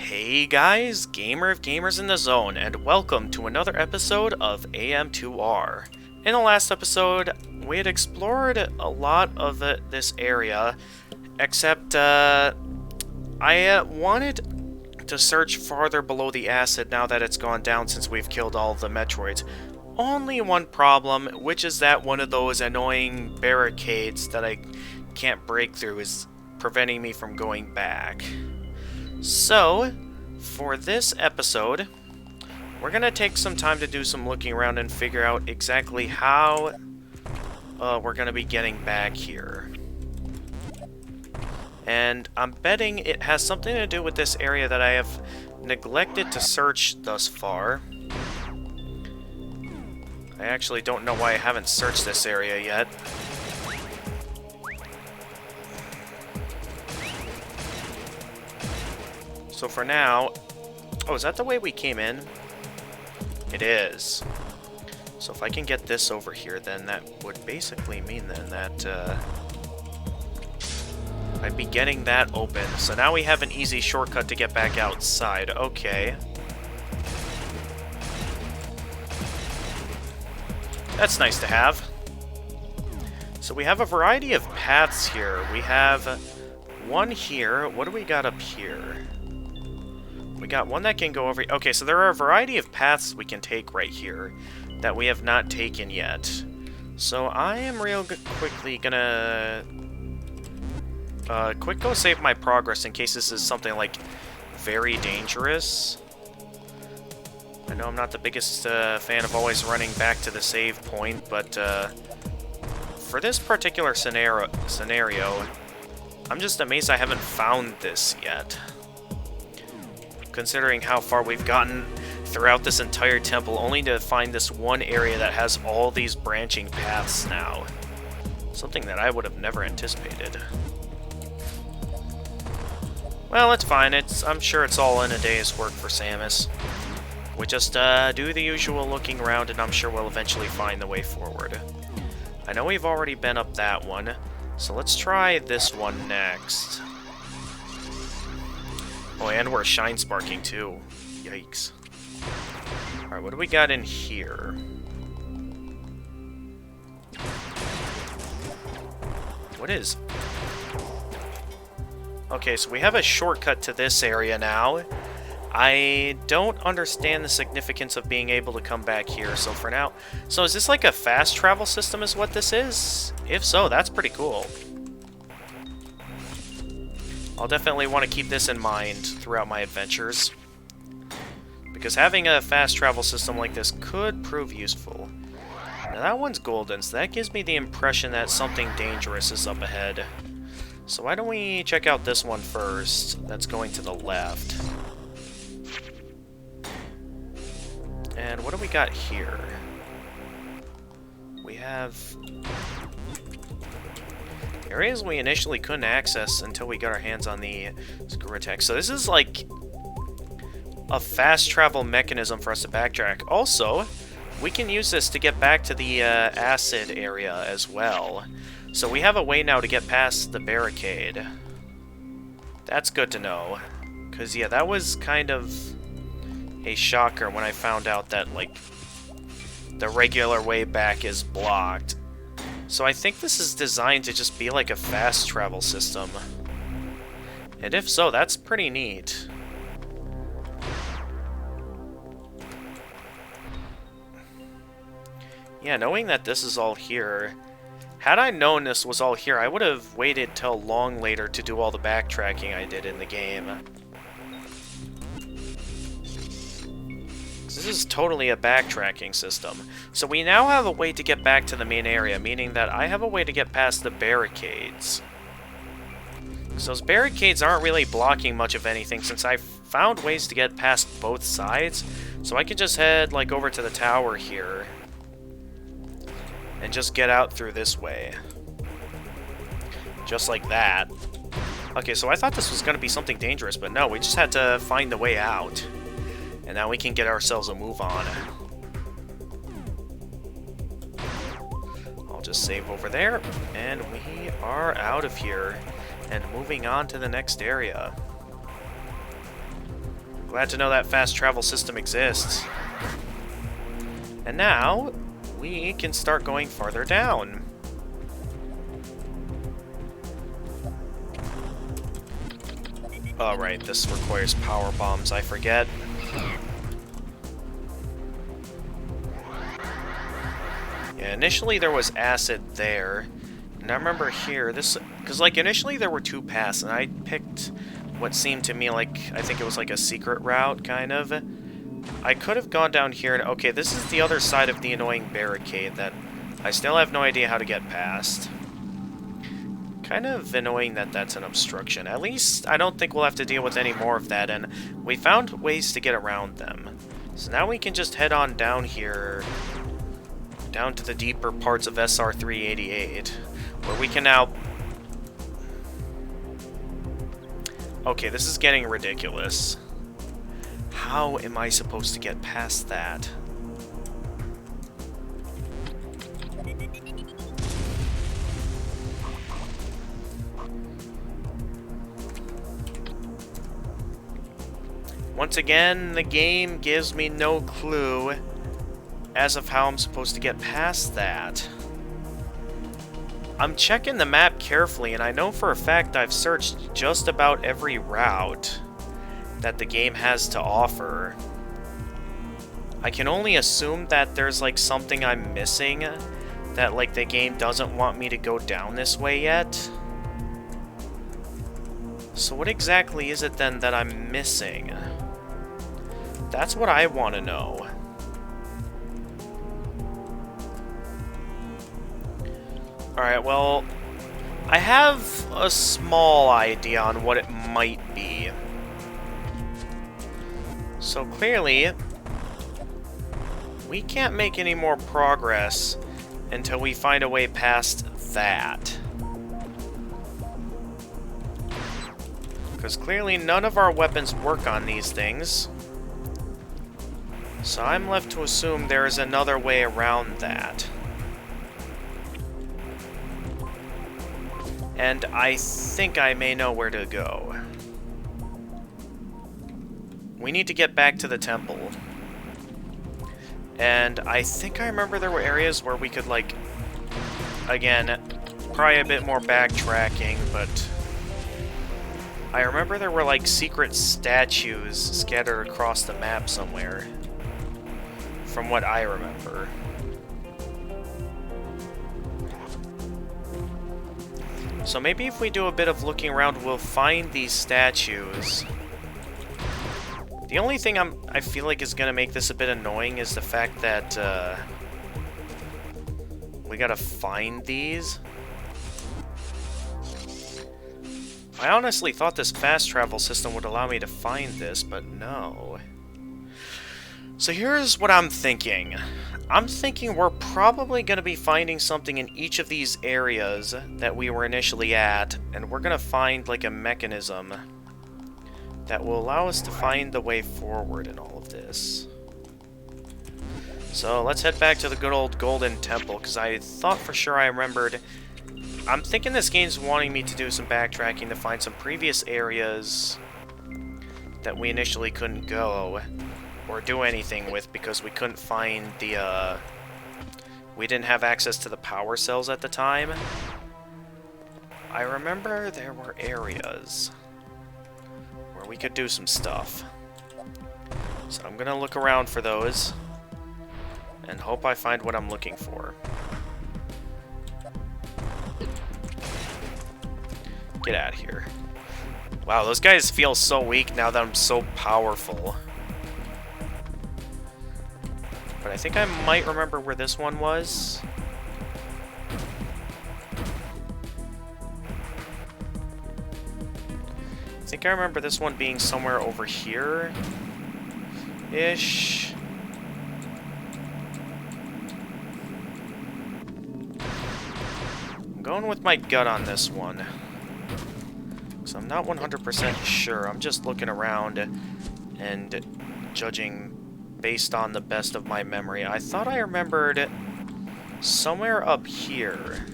Hey guys, Gamer of Gamers in the Zone, and welcome to another episode of AM2R. In the last episode, we had explored a lot of this area, except I wanted to search farther below the acid now that it's gone down since we've killed all of the Metroids. Only one problem, which is that one of those annoying barricades that I can't break through is preventing me from going back. So, for this episode, we're going to take some time to do some looking around and figure out exactly how we're going to be getting back here. And I'm betting it has something to do with this area that I have neglected to search thus far. I actually don't know why I haven't searched this area yet. So for now... Oh, is that the way we came in? It is. So if I can get this over here, then that would basically mean then that I'd be getting that open. So now we have an easy shortcut to get back outside. Okay. That's nice to have. So we have a variety of paths here. We have one here. What do we got up here? We got one that can go over... Okay, so there are a variety of paths we can take right here that we have not taken yet. So I am quickly gonna... quick go save my progress in case this is something, like, very dangerous. I know I'm not the biggest fan of always running back to the save point, but for this particular scenario, I'm just amazed I haven't found this yet. Considering how far we've gotten throughout this entire temple, only to find this one area that has all these branching paths now. Something that I would have never anticipated. Well, it's fine. I'm sure it's all in a day's work for Samus. We just do the usual looking around, and I'm sure we'll eventually find the way forward. I know we've already been up that one, so let's try this one next. Oh, and we're shine sparking too. Yikes. Alright, what do we got in here? What is... Okay, so we have a shortcut to this area now. I don't understand the significance of being able to come back here, so for now... So is this like a fast travel system is what this is? If so, that's pretty cool. I'll definitely want to keep this in mind throughout my adventures, because having a fast travel system like this could prove useful. Now that one's golden, so that gives me the impression that something dangerous is up ahead. So why don't we check out this one first, that's going to the left. And what do we got here? We have... areas we initially couldn't access until we got our hands on the screw attack. So this is like a fast travel mechanism for us to backtrack. Also, we can use this to get back to the acid area as well. So we have a way now to get past the barricade. That's good to know. Because, yeah, that was kind of a shocker when I found out that, like, the regular way back is blocked. So I think this is designed to just be like a fast travel system. And if so, that's pretty neat. Yeah, knowing that this is all here... Had I known this was all here, I would have waited till long later to do all the backtracking I did in the game. This is totally a backtracking system. So we now have a way to get back to the main area, meaning that I have a way to get past the barricades. So those barricades aren't really blocking much of anything since I found ways to get past both sides. So I can just head like over to the tower here and just get out through this way. Just like that. Okay, so I thought this was going to be something dangerous, but no, we just had to find the way out. And now we can get ourselves a move on. I'll just save over there, and we are out of here. And moving on to the next area. Glad to know that fast travel system exists. And now, we can start going farther down. Oh, right, this requires power bombs, I forget. Yeah, initially there was acid there. And I remember here, this... Because, like, initially there were 2 paths, and I picked what seemed to me like... I think it was like a secret route, kind of. I could have gone down here, and... Okay, this is the other side of the annoying barricade that I still have no idea how to get past. Kind of annoying that that's an obstruction. At least I don't think we'll have to deal with any more of that, and we found ways to get around them. So now we can just head on down here, down to the deeper parts of SR388, where we can now... Okay, this is getting ridiculous. How am I supposed to get past that? Once again, the game gives me no clue as of how I'm supposed to get past that. I'm checking the map carefully, and I know for a fact I've searched just about every route that the game has to offer. I can only assume that there's like something I'm missing, that like the game doesn't want me to go down this way yet. So what exactly is it then that I'm missing? That's what I want to know. Alright, well, I have a small idea on what it might be. So clearly, we can't make any more progress until we find a way past that. Because clearly none of our weapons work on these things. So I'm left to assume there is another way around that. And I think I may know where to go. We need to get back to the temple. And I think I remember there were areas where we could, like... Again, probably a bit more backtracking, but... I remember there were, like, secret statues scattered across the map somewhere. From what I remember. So maybe if we do a bit of looking around, we'll find these statues. The only thing I feel like is gonna make this a bit annoying is the fact that we gotta find these. I honestly thought this fast travel system would allow me to find this, but no. So here's what I'm thinking. I'm thinking we're probably going to be finding something in each of these areas that we were initially at, and we're going to find like a mechanism that will allow us to find the way forward in all of this. So let's head back to the good old Golden Temple, because I thought for sure I remembered... I'm thinking this game's wanting me to do some backtracking to find some previous areas that we initially couldn't go or do anything with because we couldn't find the, we didn't have access to the power cells at the time. I remember there were areas where we could do some stuff. So I'm gonna look around for those and hope I find what I'm looking for. Get out of here. Wow, those guys feel so weak now that I'm so powerful. But I think I might remember where this one was. I think I remember this one being somewhere over here-ish. I'm going with my gut on this one. So I'm not 100% sure. I'm just looking around and judging based on the best of my memory. I thought I remembered somewhere up here.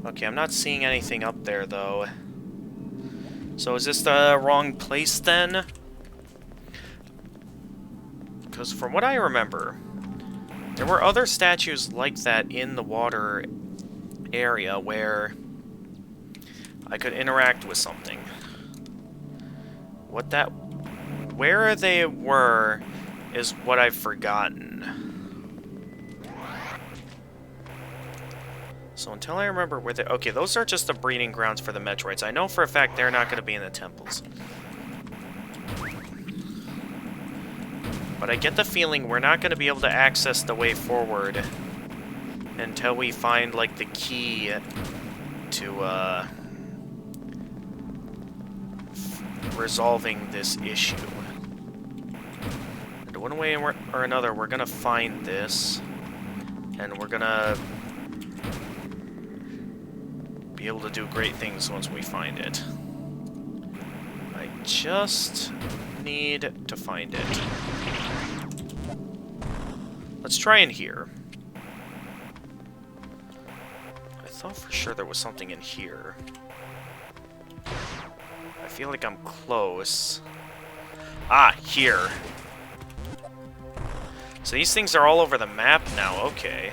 Okay, I'm not seeing anything up there, though. So is this the wrong place, then? Because from what I remember, there were other statues like that in the water area where I could interact with something. Where they were is what I've forgotten. So until I remember where they... Okay, those are just the breeding grounds for the Metroids. I know for a fact they're not going to be in the temples. But I get the feeling we're not going to be able to access the way forward until we find, like, the key to, resolving this issue. And one way or another, we're going to find this, and we're going to be able to do great things once we find it. I just need to find it. Let's try in here. I thought for sure there was something in here. I feel like I'm close. Ah, here. So these things are all over the map now, okay.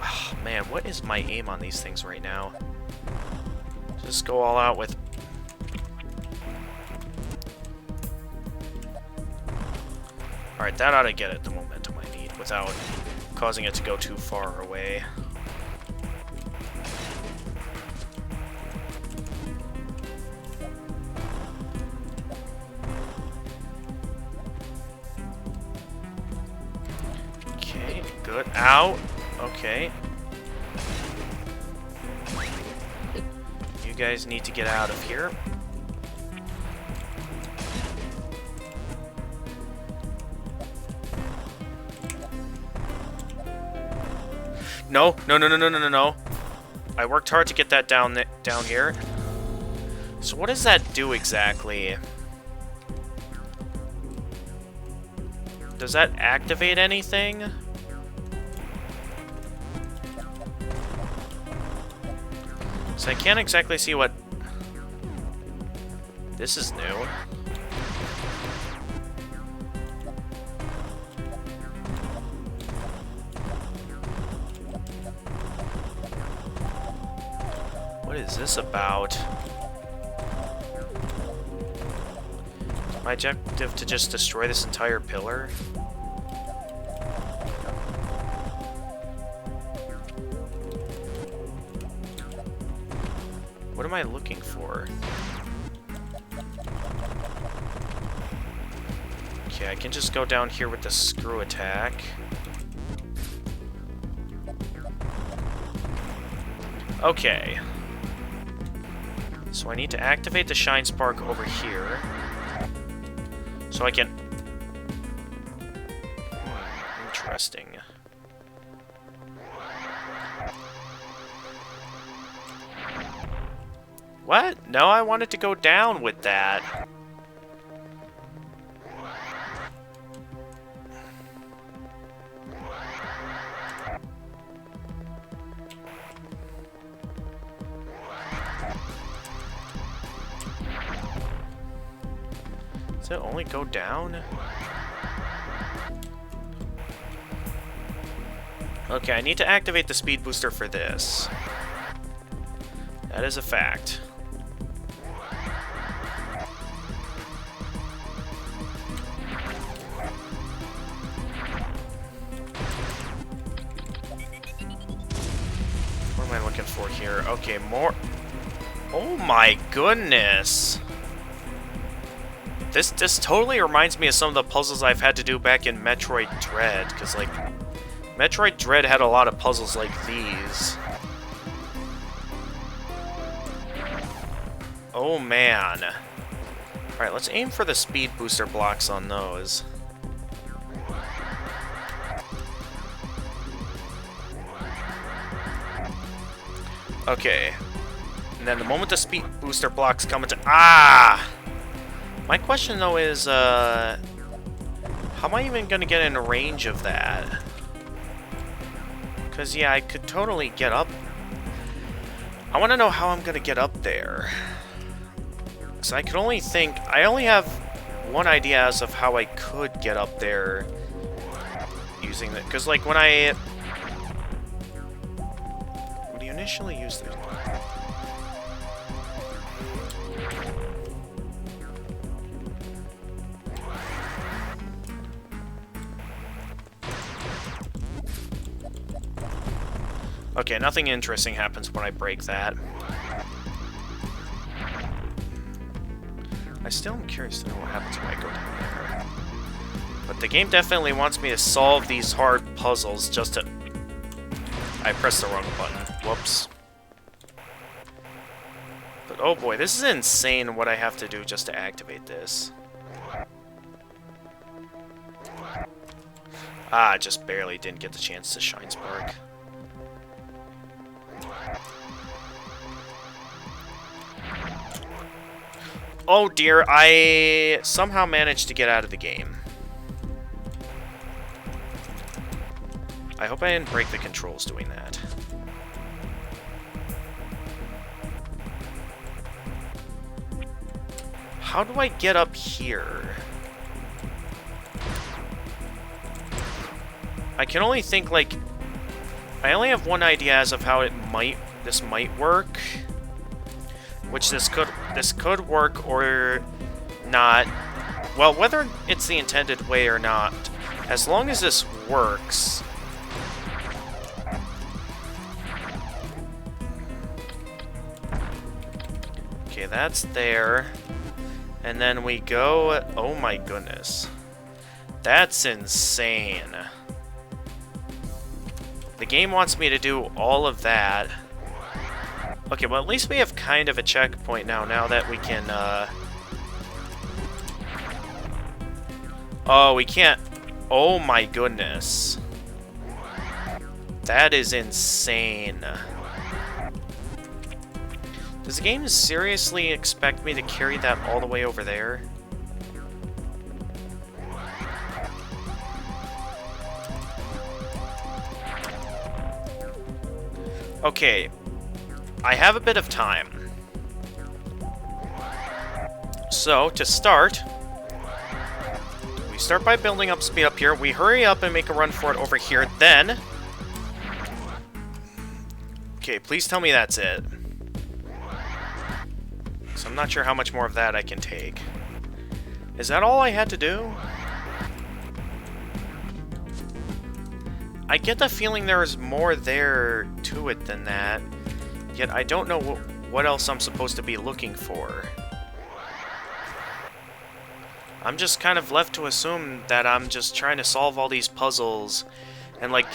Oh, man, what is my aim on these things right now? Just go all out with... Alright, that ought to get it the momentum I need without causing it to go too far away. Okay, good. Ow! Okay. You guys need to get out of here. No, no, no, no, no, no, no, no. I worked hard to get that down here. So what does that do exactly? Does that activate anything? So I can't exactly see what... This is new. What is this about? Is my objective to just destroy this entire pillar? What am I looking for? Okay, I can just go down here with the screw attack. Okay. So I need to activate the Shine Spark over here. So I can... Interesting. What? No, I wanted to go down with that. Does it only go down? Okay, I need to activate the speed booster for this. That is a fact. What am I looking for here? Okay, more... Oh my goodness! This totally reminds me of some of the puzzles I've had to do back in Metroid Dread, because, like, Metroid Dread had a lot of puzzles like these. Oh, man. Alright, let's aim for the speed booster blocks on those. Okay. And then the moment the speed booster blocks come into... Ah! My question, though, is, How am I even gonna get in range of that? Because, yeah, I could totally get up. I want to know how I'm gonna get up there. Because I could only think... I only have one idea as of how I could get up there using that. Because, like, when I... When you initially use the... Okay, nothing interesting happens when I break that. I still am curious to know what happens when I go down there. But the game definitely wants me to solve these hard puzzles just to... I pressed the wrong button. Whoops. But oh boy, this is insane what I have to do just to activate this. Ah, I just barely didn't get the chance to Shine Spark. Oh dear, I somehow managed to get out of the game. I hope I didn't break the controls doing that. How do I get up here? I can only think, like... I only have one idea as of how this might work. Which this could work or not. Well, whether it's the intended way or not, as long as this works. Okay, that's there. And then we go... Oh my goodness. That's insane. The game wants me to do all of that. Okay, well at least we have kind of a checkpoint now that we can, Oh, we can't... Oh my goodness. That is insane. Does the game seriously expect me to carry that all the way over there? Okay. I have a bit of time. So, to start, we start by building up speed up here. We hurry up and make a run for it over here. Then... Okay, please tell me that's it. So I'm not sure how much more of that I can take. Is that all I had to do? I get the feeling there's more there to it than that. Yet I don't know what else I'm supposed to be looking for. I'm just kind of left to assume that I'm just trying to solve all these puzzles, and like,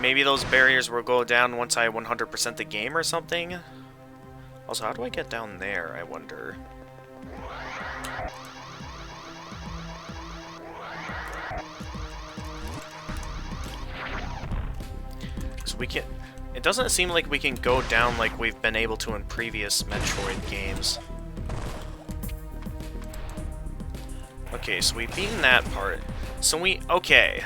maybe those barriers will go down once I 100% the game or something? Also, how do I get down there, I wonder? So we can... It doesn't seem like we can go down like we've been able to in previous Metroid games. Okay, so we've beaten that part. So okay.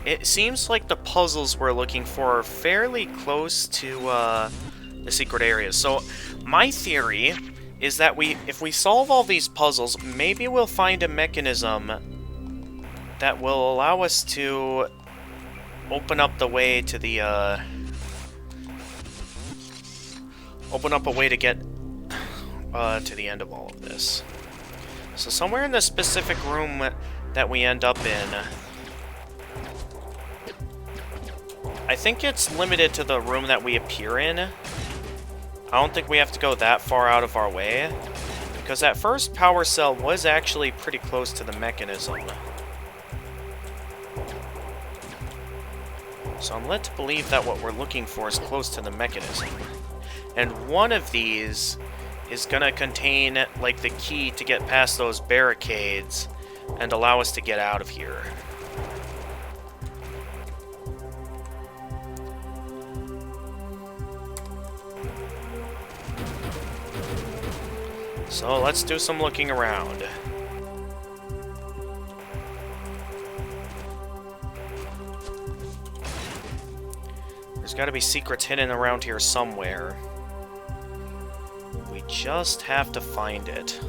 It seems like the puzzles we're looking for are fairly close to the secret areas. So my theory is that if we solve all these puzzles, maybe we'll find a mechanism that will allow us to open up the way to the open up a way to get to the end of all of this. So somewhere in the specific room that we end up in, I think it's limited to the room that we appear in. I don't think we have to go that far out of our way, because that first power cell was actually pretty close to the mechanism. So I'm led to believe that what we're looking for is close to the mechanism. And one of these is gonna contain, like, the key to get past those barricades and allow us to get out of here. So let's do some looking around. There's got to be secrets hidden around here somewhere. We just have to find it.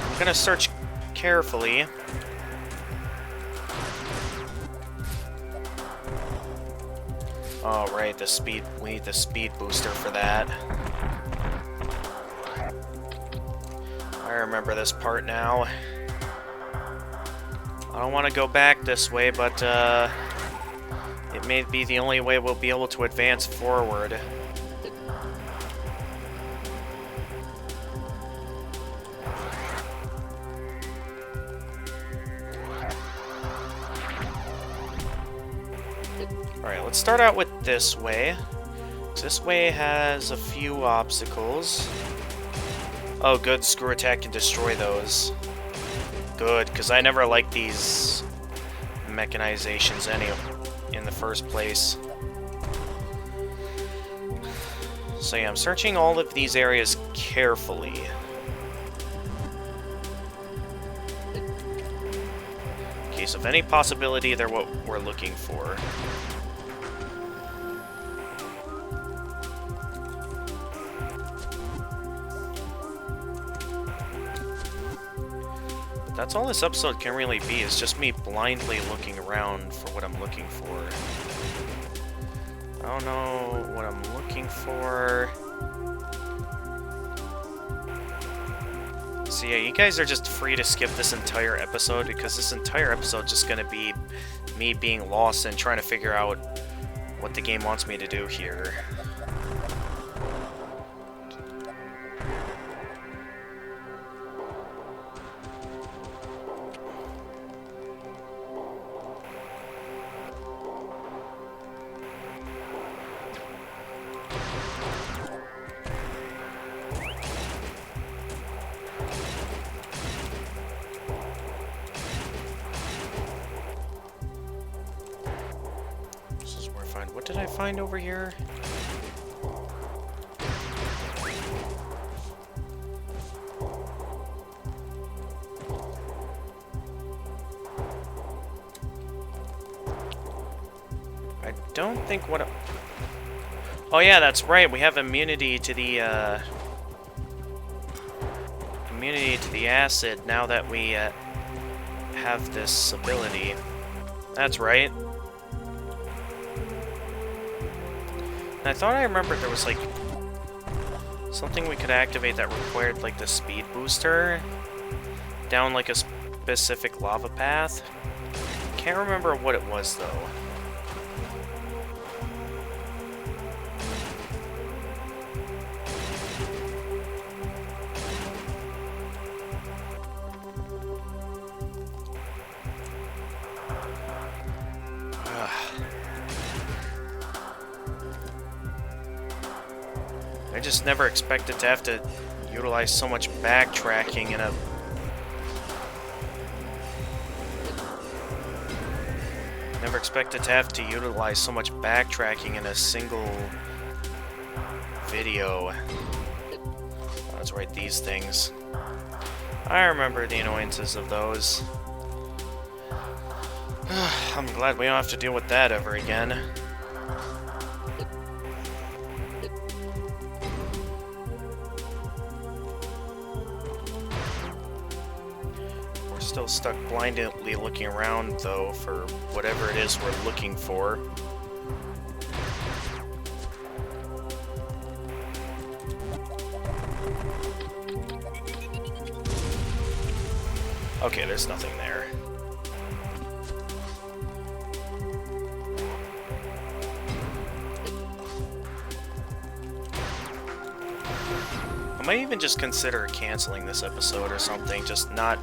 I'm gonna search carefully. Oh, right, the speed. We need the speed booster for that. I remember this part now. I don't want to go back this way, but it may be the only way we'll be able to advance forward. Alright, let's start out with this way. This way has a few obstacles. Oh, good. Screw attack can destroy those. Good, because I never liked these mechanizations in the first place. So yeah, I'm searching all of these areas carefully. In case of any possibility they're what we're looking for. That's all this episode can really be, is just me blindly looking around for what I'm looking for. I don't know what I'm looking for. So yeah, you guys are just free to skip this entire episode, because this entire episode is just going to be me being lost and trying to figure out what the game wants me to do here. What did I find over here? I don't think what... Oh yeah, that's right. We have immunity to the acid now that we have this ability. That's right. I thought I remembered there was, like, something we could activate that required, like, the speed booster down, like, a specific lava path. Can't remember what it was, though. I just never expected to have to utilize so much backtracking in a... Never expected to have to utilize so much backtracking in a single video. Oh, that's right, these things. I remember the annoyances of those. I'm glad we don't have to deal with that ever again. Still stuck blindly looking around, though, for whatever it is we're looking for. Okay, there's nothing there. I might even just consider canceling this episode or something, just not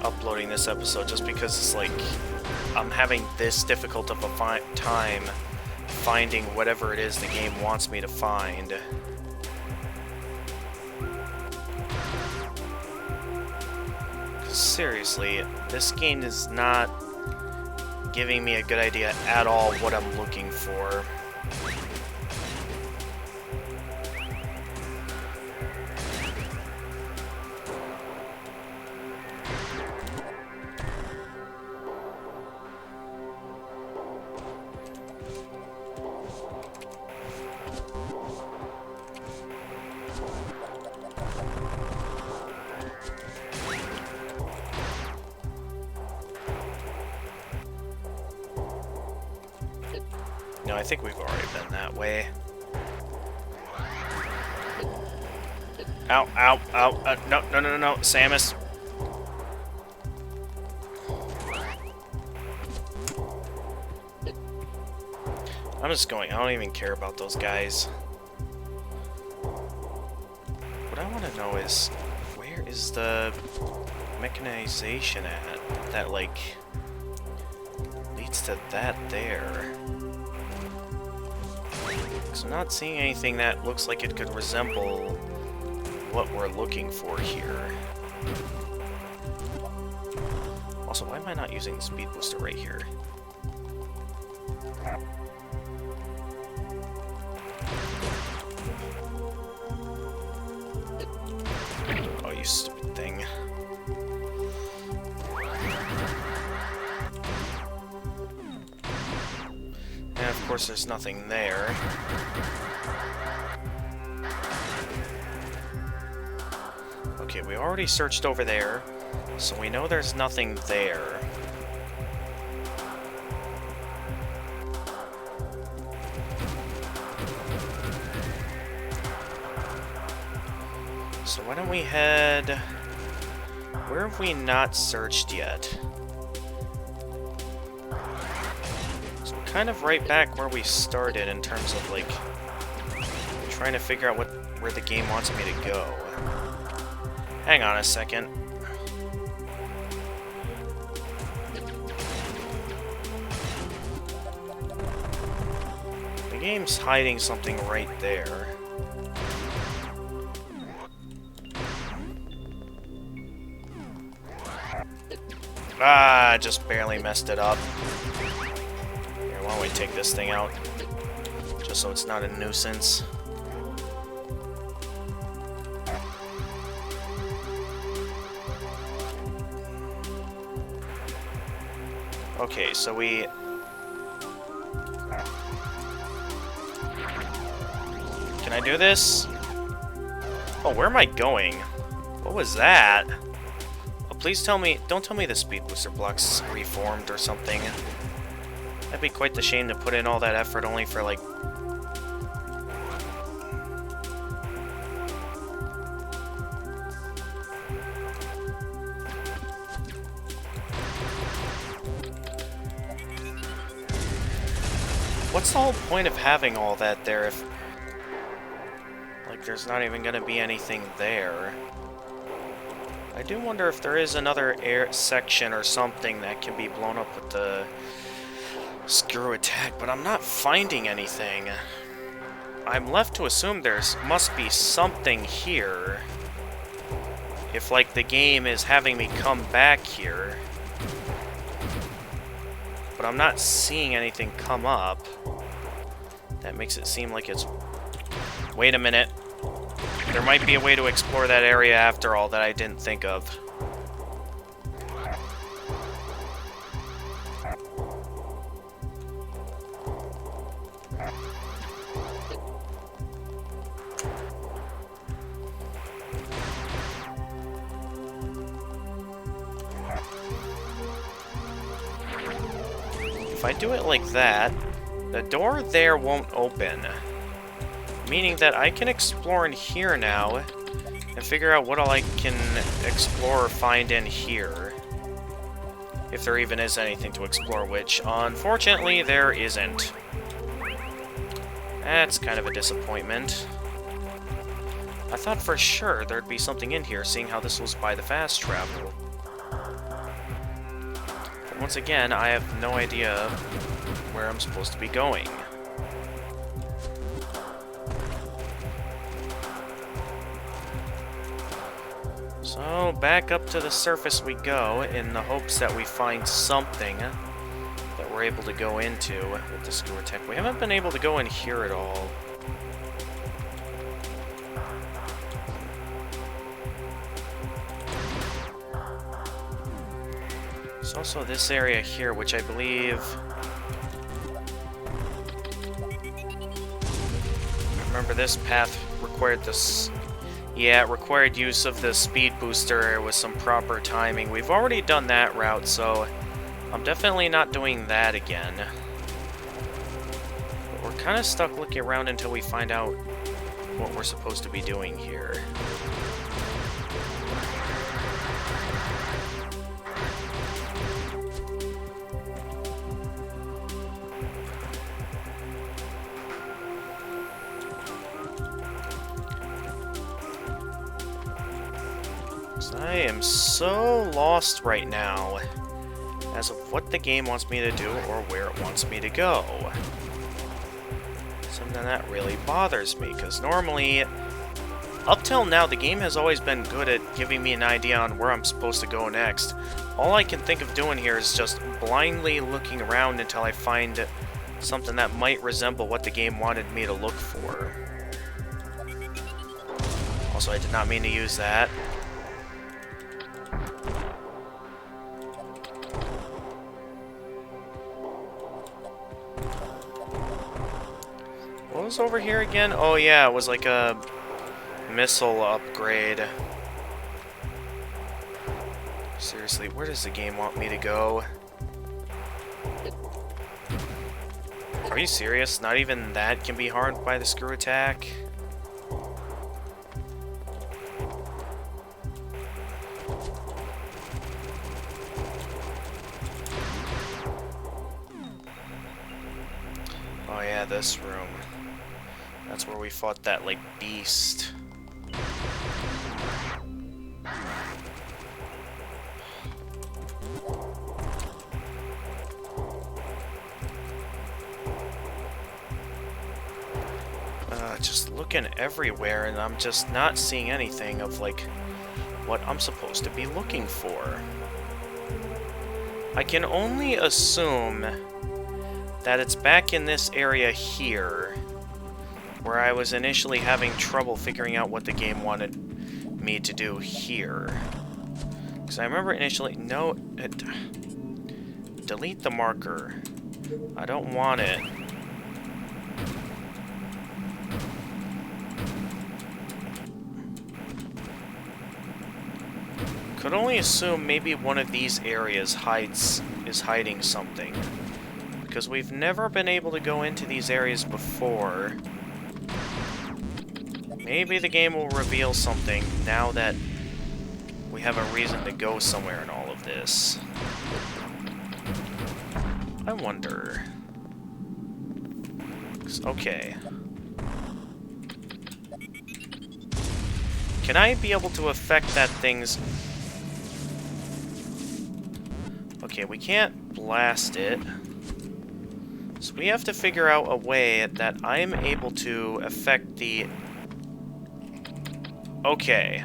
uploading this episode, just because it's like I'm having this difficult of a time finding whatever it is the game wants me to find. Seriously, this game is not giving me a good idea at all what I'm looking for. I think we've already been that way. Ow, ow, ow. No, no, no, no, no. Samus. I'm just going. I don't even care about those guys. What I want to know is, where is the mechanization at? That, like, leads to that there. Because I'm not seeing anything that looks like it could resemble what we're looking for here. Also, why am I not using the speed booster right here? Oh, you stupid thing. And of course there's nothing there. Okay, we already searched over there, so we know there's nothing there. So why don't we head... Where have we not searched yet? So we're kind of right back where we started in terms of, like, trying to figure out where the game wants me to go. Hang on a second. The game's hiding something right there. Ah, I just barely messed it up. Here, why don't we take this thing out? Just so it's not a nuisance. Okay, so we... Can I do this? Oh, where am I going? What was that? Oh, please tell me... Don't tell me the speed booster block's reformed or something. That'd be quite the shame to put in all that effort only for, like... What's the whole point of having all that there if... Like, there's not even gonna be anything there. I do wonder if there is another air section or something that can be blown up with the screw attack, but I'm not finding anything. I'm left to assume must be something here. If, like, the game is having me come back here. But I'm not seeing anything come up. That makes it seem like it's... Wait a minute. There might be a way to explore that area after all that I didn't think of. If I do it like that, the door there won't open. Meaning that I can explore in here now and figure out what all I can explore or find in here. If there even is anything to explore, which, unfortunately, there isn't. That's kind of a disappointment. I thought for sure there'd be something in here, seeing how this was by the fast travel. But once again, I have no idea where I'm supposed to be going. So, back up to the surface we go, in the hopes that we find something that we're able to go into with the skewer tech. We haven't been able to go in here at all. There's also this area here, which I believe... Remember, this path required this... Yeah, it required use of the speed booster with some proper timing. We've already done that route, so I'm definitely not doing that again. kind of stuck looking around until we find out what we're supposed to be doing here. I am so lost right now as of what the game wants me to do or where it wants me to go. Something that really bothers me, because normally, up till now, the game has always been good at giving me an idea on where I'm supposed to go next. All I can think of doing here is just blindly looking around until I find something that might resemble what the game wanted me to look for. Also, I did not mean to use that. What was over here again? Oh yeah, it was like a missile upgrade. Seriously, where does the game want me to go? Are you serious? Not even that can be harmed by the screw attack? Oh yeah, this room. That's where we fought that, like, beast. Just looking everywhere, and I'm just not seeing anything of, like, what I'm supposed to be looking for. I can only assume that it's back in this area here, where I was initially having trouble figuring out what the game wanted me to do here. Because I remember initially... No, delete the marker. I don't want it. Could only assume maybe one of these areas is hiding something. Because we've never been able to go into these areas before. Maybe the game will reveal something now that we have a reason to go somewhere in all of this. I wonder... Okay. Can I be able to affect that thing's... Okay, we can't blast it. So we have to figure out a way that I'm able to affect the... Okay.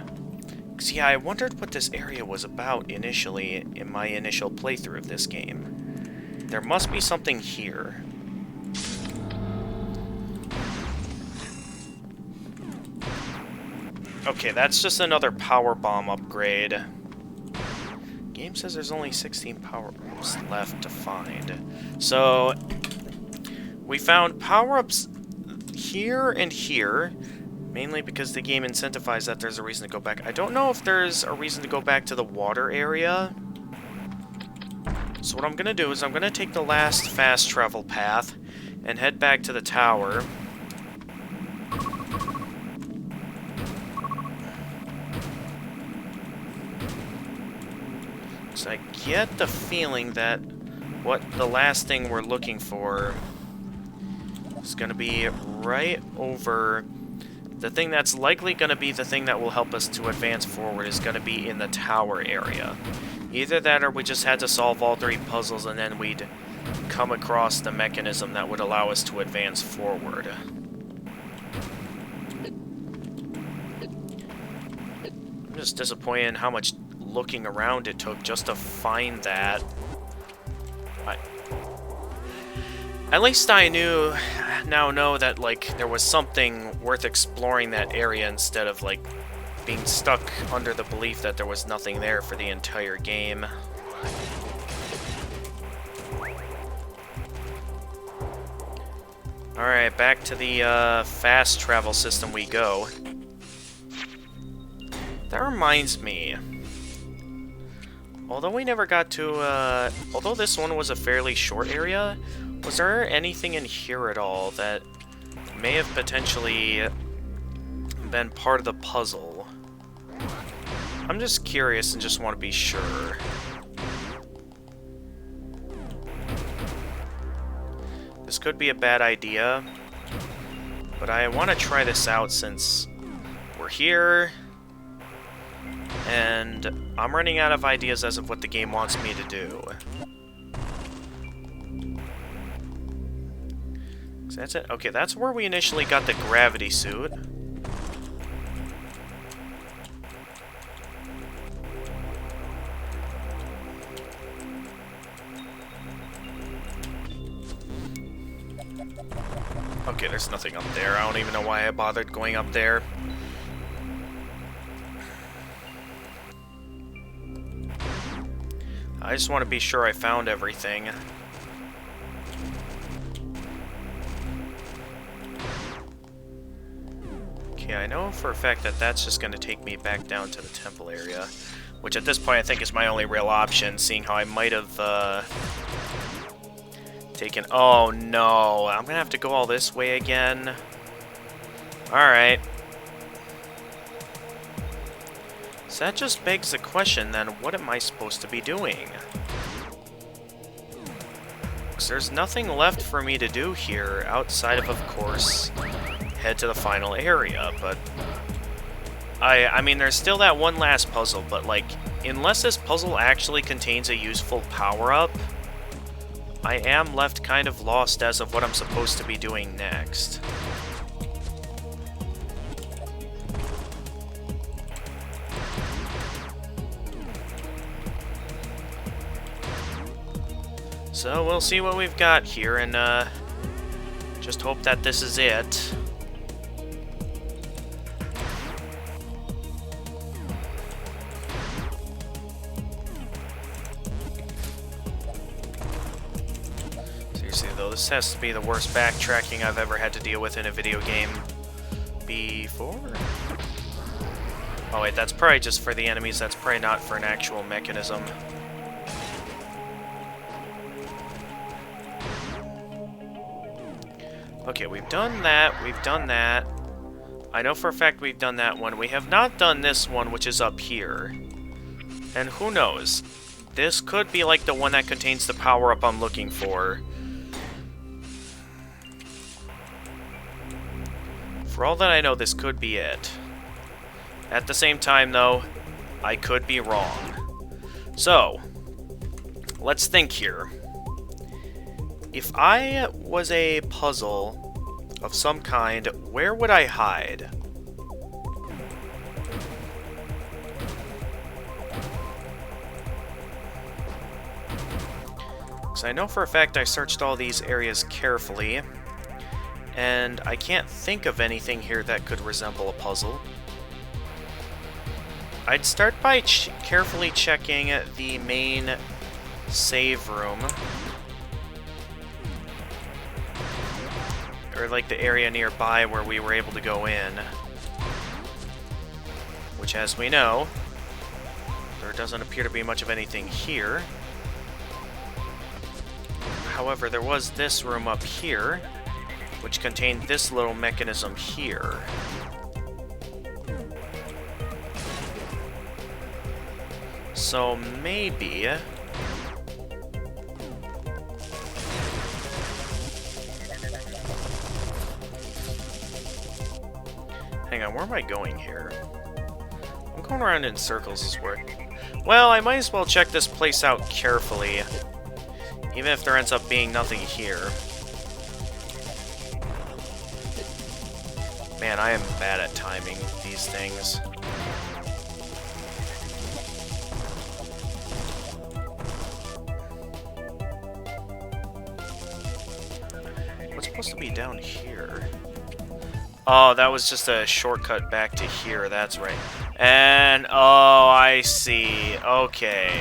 See, I wondered what this area was about initially in my initial playthrough of this game. There must be something here. Okay, that's just another power bomb upgrade. Game says there's only 16 power-ups left to find. So, we found power-ups here and here, mainly because the game incentivized that there's a reason to go back. I don't know if there's a reason to go back to the water area. So what I'm going to do is I'm going to take the last fast travel path and head back to the tower. So I get the feeling that what the last thing we're looking for is going to be right over... The thing that's likely going to be the thing that will help us to advance forward is going to be in the tower area. Either that or we just had to solve all 3 puzzles and then we'd come across the mechanism that would allow us to advance forward. I'm just disappointed in how much looking around it took just to find that. At least I now know that, like, there was something worth exploring that area instead of, like, being stuck under the belief that there was nothing there for the entire game. Alright, back to the fast travel system we go. That reminds me. Although we never got to, although this one was a fairly short area, Was there anything in here at all that may have potentially been part of the puzzle? I'm just curious and just want to be sure. This could be a bad idea, but I want to try this out since we're here, and I'm running out of ideas as of what the game wants me to do. So that's it. Okay, that's where we initially got the gravity suit. Okay, there's nothing up there. I don't even know why I bothered going up there. I just want to be sure I found everything. Okay, I know for a fact that that's just going to take me back down to the temple area, which at this point I think is my only real option, seeing how I might have taken... Oh no, I'm going to have to go all this way again. Alright. So that just begs the question then, what am I supposed to be doing? Because there's nothing left for me to do here outside of course, head to the final area, but... I mean, there's still that one last puzzle, but, like, unless this puzzle actually contains a useful power-up, I am left kind of lost as of what I'm supposed to be doing next. So we'll see what we've got here, and just hope that this is it. Seriously though, this has to be the worst backtracking I've ever had to deal with in a video game before. Oh wait, that's probably just for the enemies, that's probably not for an actual mechanism. Okay, we've done that, we've done that. I know for a fact we've done that one. We have not done this one, which is up here. And who knows? This could be like the one that contains the power-up I'm looking for. For all that I know, this could be it. At the same time, though, I could be wrong. So, let's think here. If I was a puzzle of some kind, where would I hide? Because I know for a fact I searched all these areas carefully, and I can't think of anything here that could resemble a puzzle. I'd start by carefully checking the main save room. Or like the area nearby where we were able to go in. Which, as we know, there doesn't appear to be much of anything here. However, there was this room up here, which contained this little mechanism here. So maybe... Hang on, where am I going here? I'm going around in circles is where... Well, I might as well check this place out carefully, even if there ends up being nothing here. Man, I am bad at timing these things. What's supposed to be down here? Oh, that was just a shortcut back to here, that's right. And, oh, I see. Okay.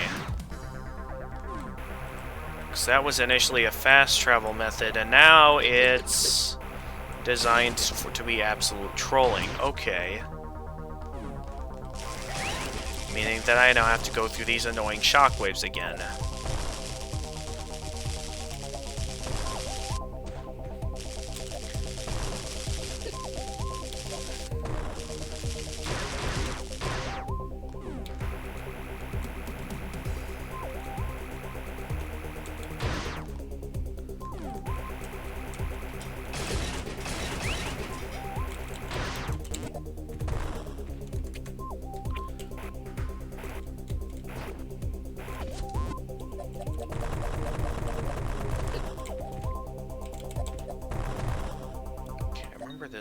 Because that was initially a fast travel method, and now it's designed to be absolute trolling. Okay. Meaning that I now have to go through these annoying shockwaves again.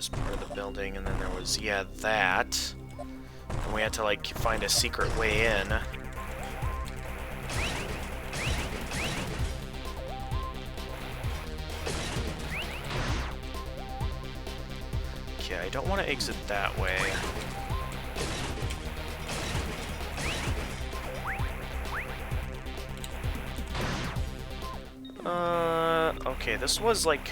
this part of the building, and then there was, yeah, that. And we had to, like, find a secret way in. Okay, I don't want to exit that way. Okay, this was, like,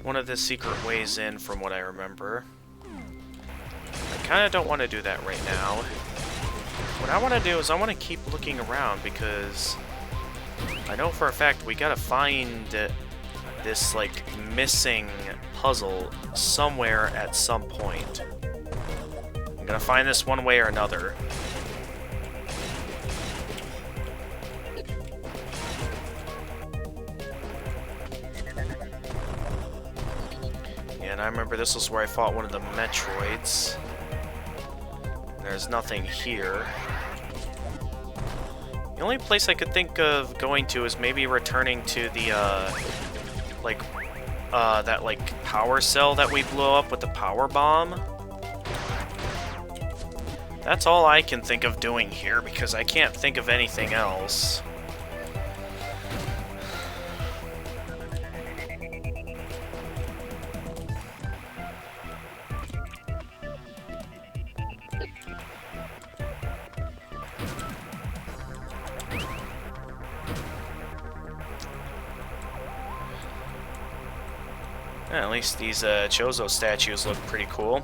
one of the secret ways in from what I remember. I kind of don't want to do that right now. What I want to do is I want to keep looking around because I know for a fact we gotta find this, like, missing puzzle somewhere at some point. I'm gonna find this one way or another. And I remember this was where I fought one of the Metroids. There's nothing here. The only place I could think of going to is maybe returning to the, that, like, power cell that we blew up with the power bomb. That's all I can think of doing here, because I can't think of anything else. At least these Chozo statues look pretty cool.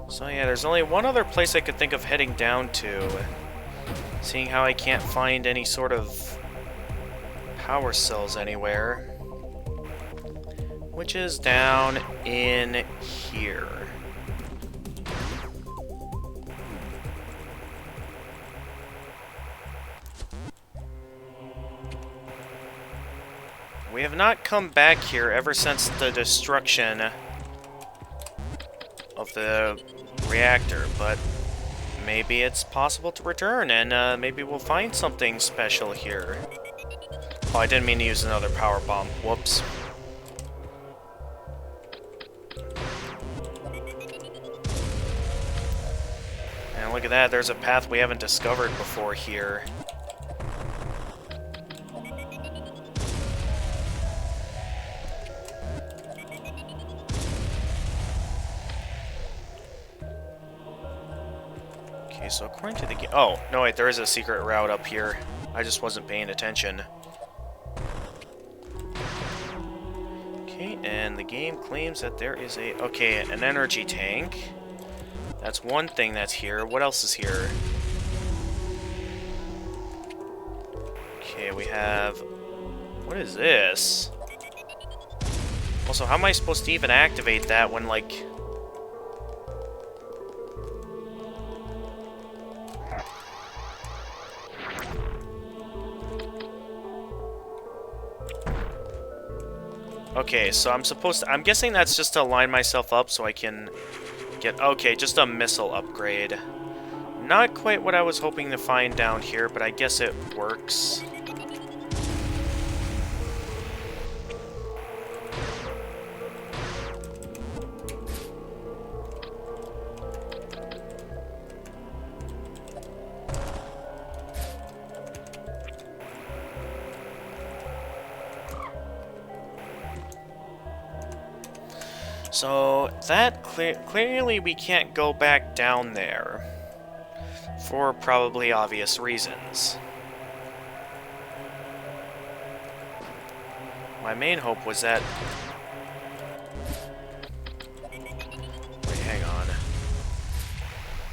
So yeah, there's only one other place I could think of heading down to. Seeing how I can't find any sort of power cells anywhere. Which is down in here. We have not come back here ever since the destruction of the reactor, but maybe it's possible to return, and maybe we'll find something special here. Oh, I didn't mean to use another power bomb. Whoops. And look at that, there's a path we haven't discovered before here. Okay, so according to the game... Oh, no wait, there is a secret route up here. I just wasn't paying attention. Okay, and the game claims that there is a... Okay, an energy tank. That's one thing that's here. What else is here? Okay, we have... What is this? Also, how am I supposed to even activate that when, like... Okay, so I'm supposed to... I'm guessing that's just to line myself up so I can get... Okay, just a missile upgrade. Not quite what I was hoping to find down here, but I guess it works. So, that clearly we can't go back down there. For probably obvious reasons. My main hope was that... Wait, hang on.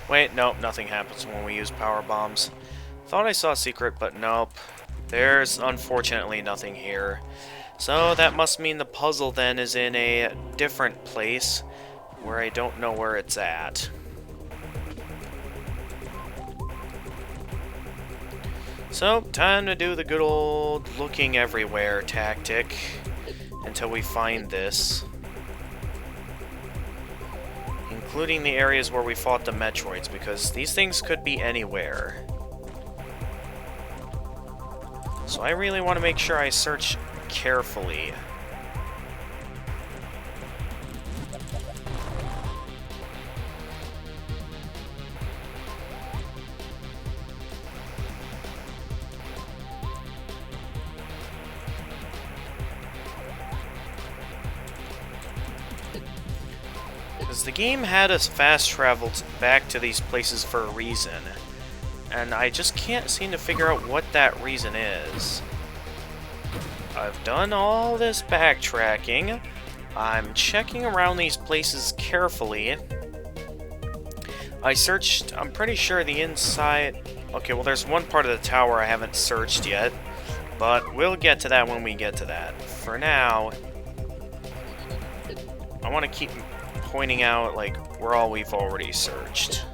Wait, nope, nothing happens when we use power bombs. Thought I saw a secret, but nope. There's unfortunately nothing here. So that must mean the puzzle then is in a different place where I don't know where it's at. So, time to do the good old looking everywhere tactic until we find this. Including the areas where we fought the Metroids, because these things could be anywhere. So I really want to make sure I search carefully. Because the game had us fast traveled back to these places for a reason. And I just can't seem to figure out what that reason is. I've done all this backtracking. I'm checking around these places carefully. I searched, I'm pretty sure the inside... Okay, well there's one part of the tower I haven't searched yet. But we'll get to that when we get to that. For now, I want to keep pointing out, like, where all we've already searched.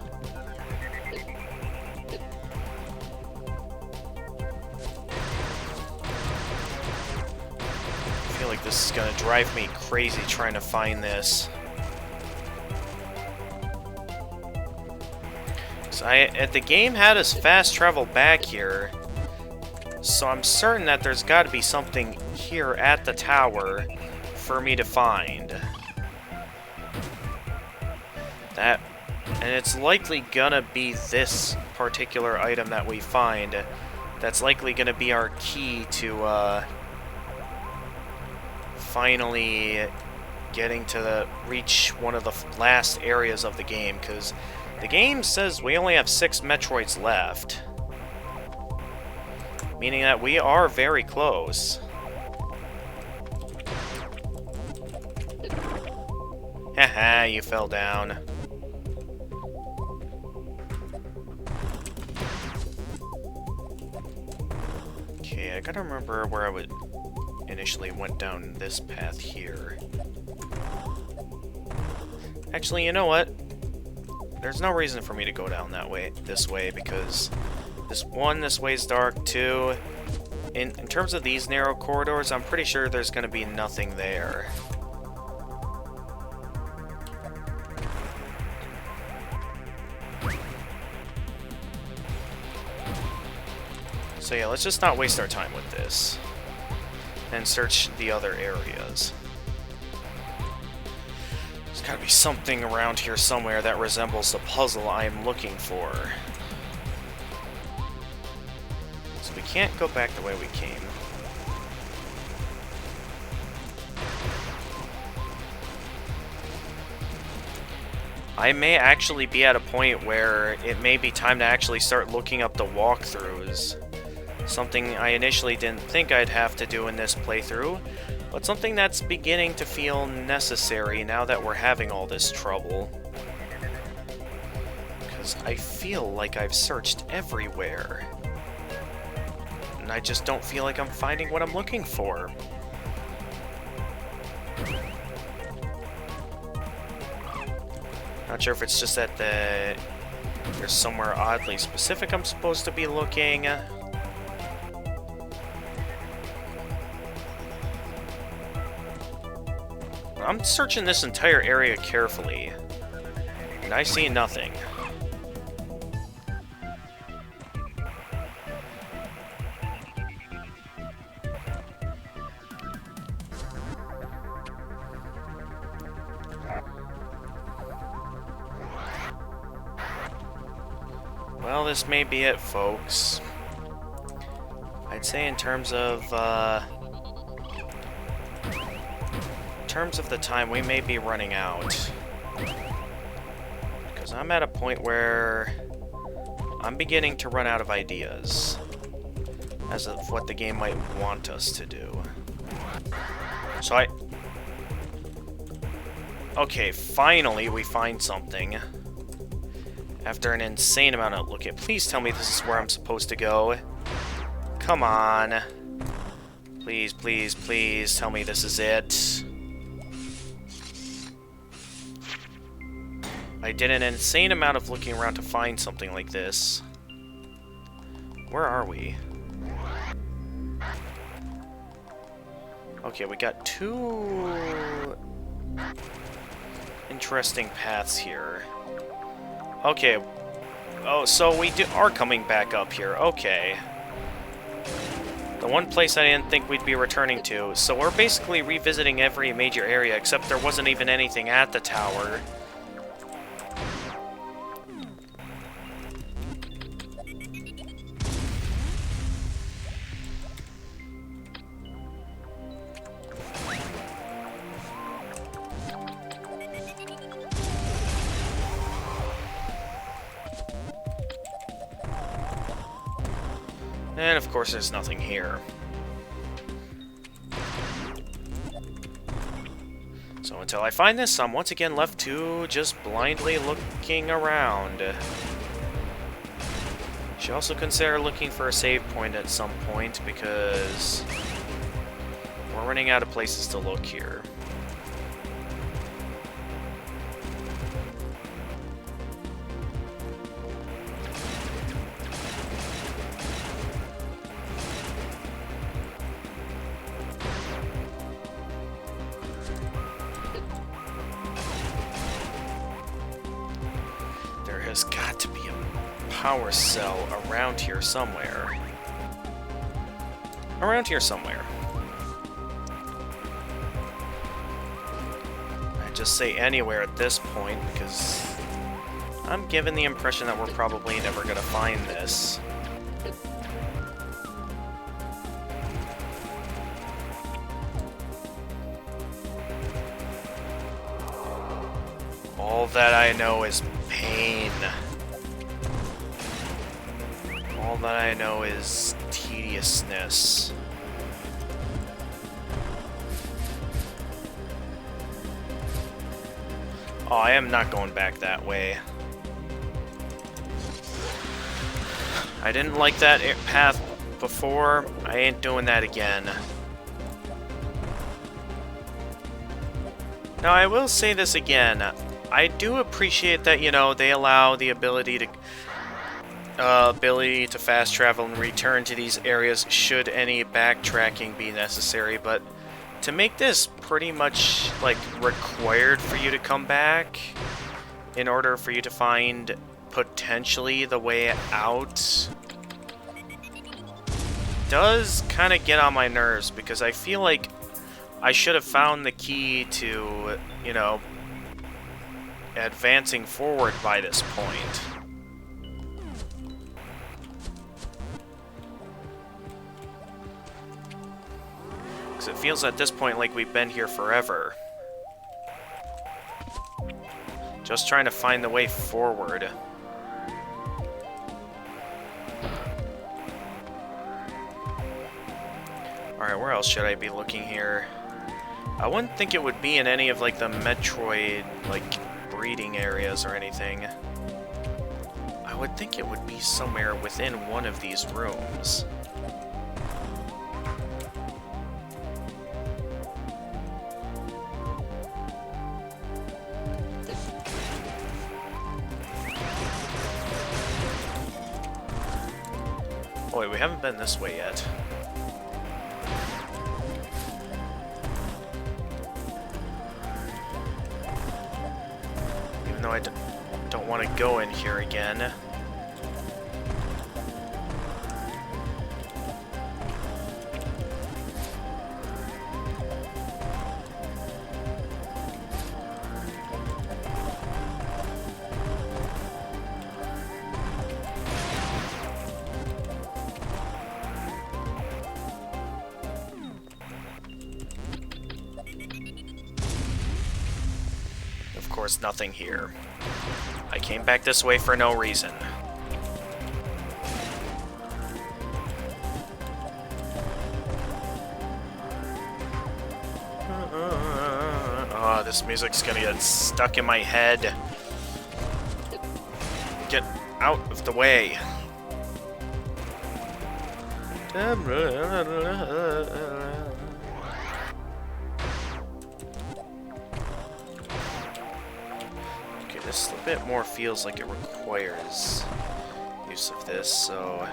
I feel like this is gonna drive me crazy trying to find this. So the game had us fast travel back here, so I'm certain that there's got to be something here at the tower for me to find. That, and it's likely gonna be this particular item that we find. That's likely gonna be our key to finally getting to reach one of the last areas of the game, because the game says we only have 6 Metroids left. Meaning that we are very close. Haha, you fell down. Okay, I gotta remember where I would initially went down this path here. Actually, you know what? There's no reason for me to go down that way, this way, because this way is dark, 2. In terms of these narrow corridors, I'm pretty sure there's gonna be nothing there. So yeah, let's just not waste our time with this. And search the other areas. There's gotta be something around here somewhere that resembles the puzzle I am looking for. So we can't go back the way we came. I may actually be at a point where it may be time to actually start looking up the walkthroughs. Something I initially didn't think I'd have to do in this playthrough, but something that's beginning to feel necessary now that we're having all this trouble. Because I feel like I've searched everywhere. And I just don't feel like I'm finding what I'm looking for. Not sure if it's just that there's somewhere oddly specific I'm supposed to be looking. I'm searching this entire area carefully, and I see nothing. Well, this may be it, folks. I'd say in terms of the time, we may be running out. Because I'm at a point where I'm beginning to run out of ideas as of what the game might want us to do. So okay, finally we find something. After an insane amount of... Look at... Please tell me this is where I'm supposed to go. Come on. Please, please, please tell me this is it. I did an insane amount of looking around to find something like this. Where are we? Okay, we got 2 interesting paths here. Okay. Oh, so we are coming back up here. Okay. The one place I didn't think we'd be returning to. So we're basically revisiting every major area, except there wasn't even anything at the tower. And of course there's nothing here. So until I find this, I'm once again left to just blindly looking around. Should also consider looking for a save point at some point, because we're running out of places to look here. There's got to be a power cell around here somewhere. Around here somewhere. I'd just say anywhere at this point, because I'm given the impression that we're probably never going to find this. All that I know is pain. All that I know is tediousness. Oh, I am not going back that way. I didn't like that path before. I ain't doing that again. Now, I will say this again. I do appreciate that, you know, they allow the ability to fast travel and return to these areas should any backtracking be necessary, but to make this pretty much, like, required for you to come back in order for you to find potentially the way out does kind of get on my nerves, because I feel like I should have found the key to, you know, advancing forward by this point. Because it feels at this point like we've been here forever. Just trying to find the way forward. Alright, where else should I be looking here? I wouldn't think it would be in any of, like, the Metroid, like, breeding areas or anything. I would think it would be somewhere within one of these rooms. Oh wait, we haven't been this way yet. Though I don't want to go in here again. Of course, nothing here. I came back this way for no reason. Oh, this music's gonna get stuck in my head. Get out of the way. This a bit more feels like it requires use of this, so...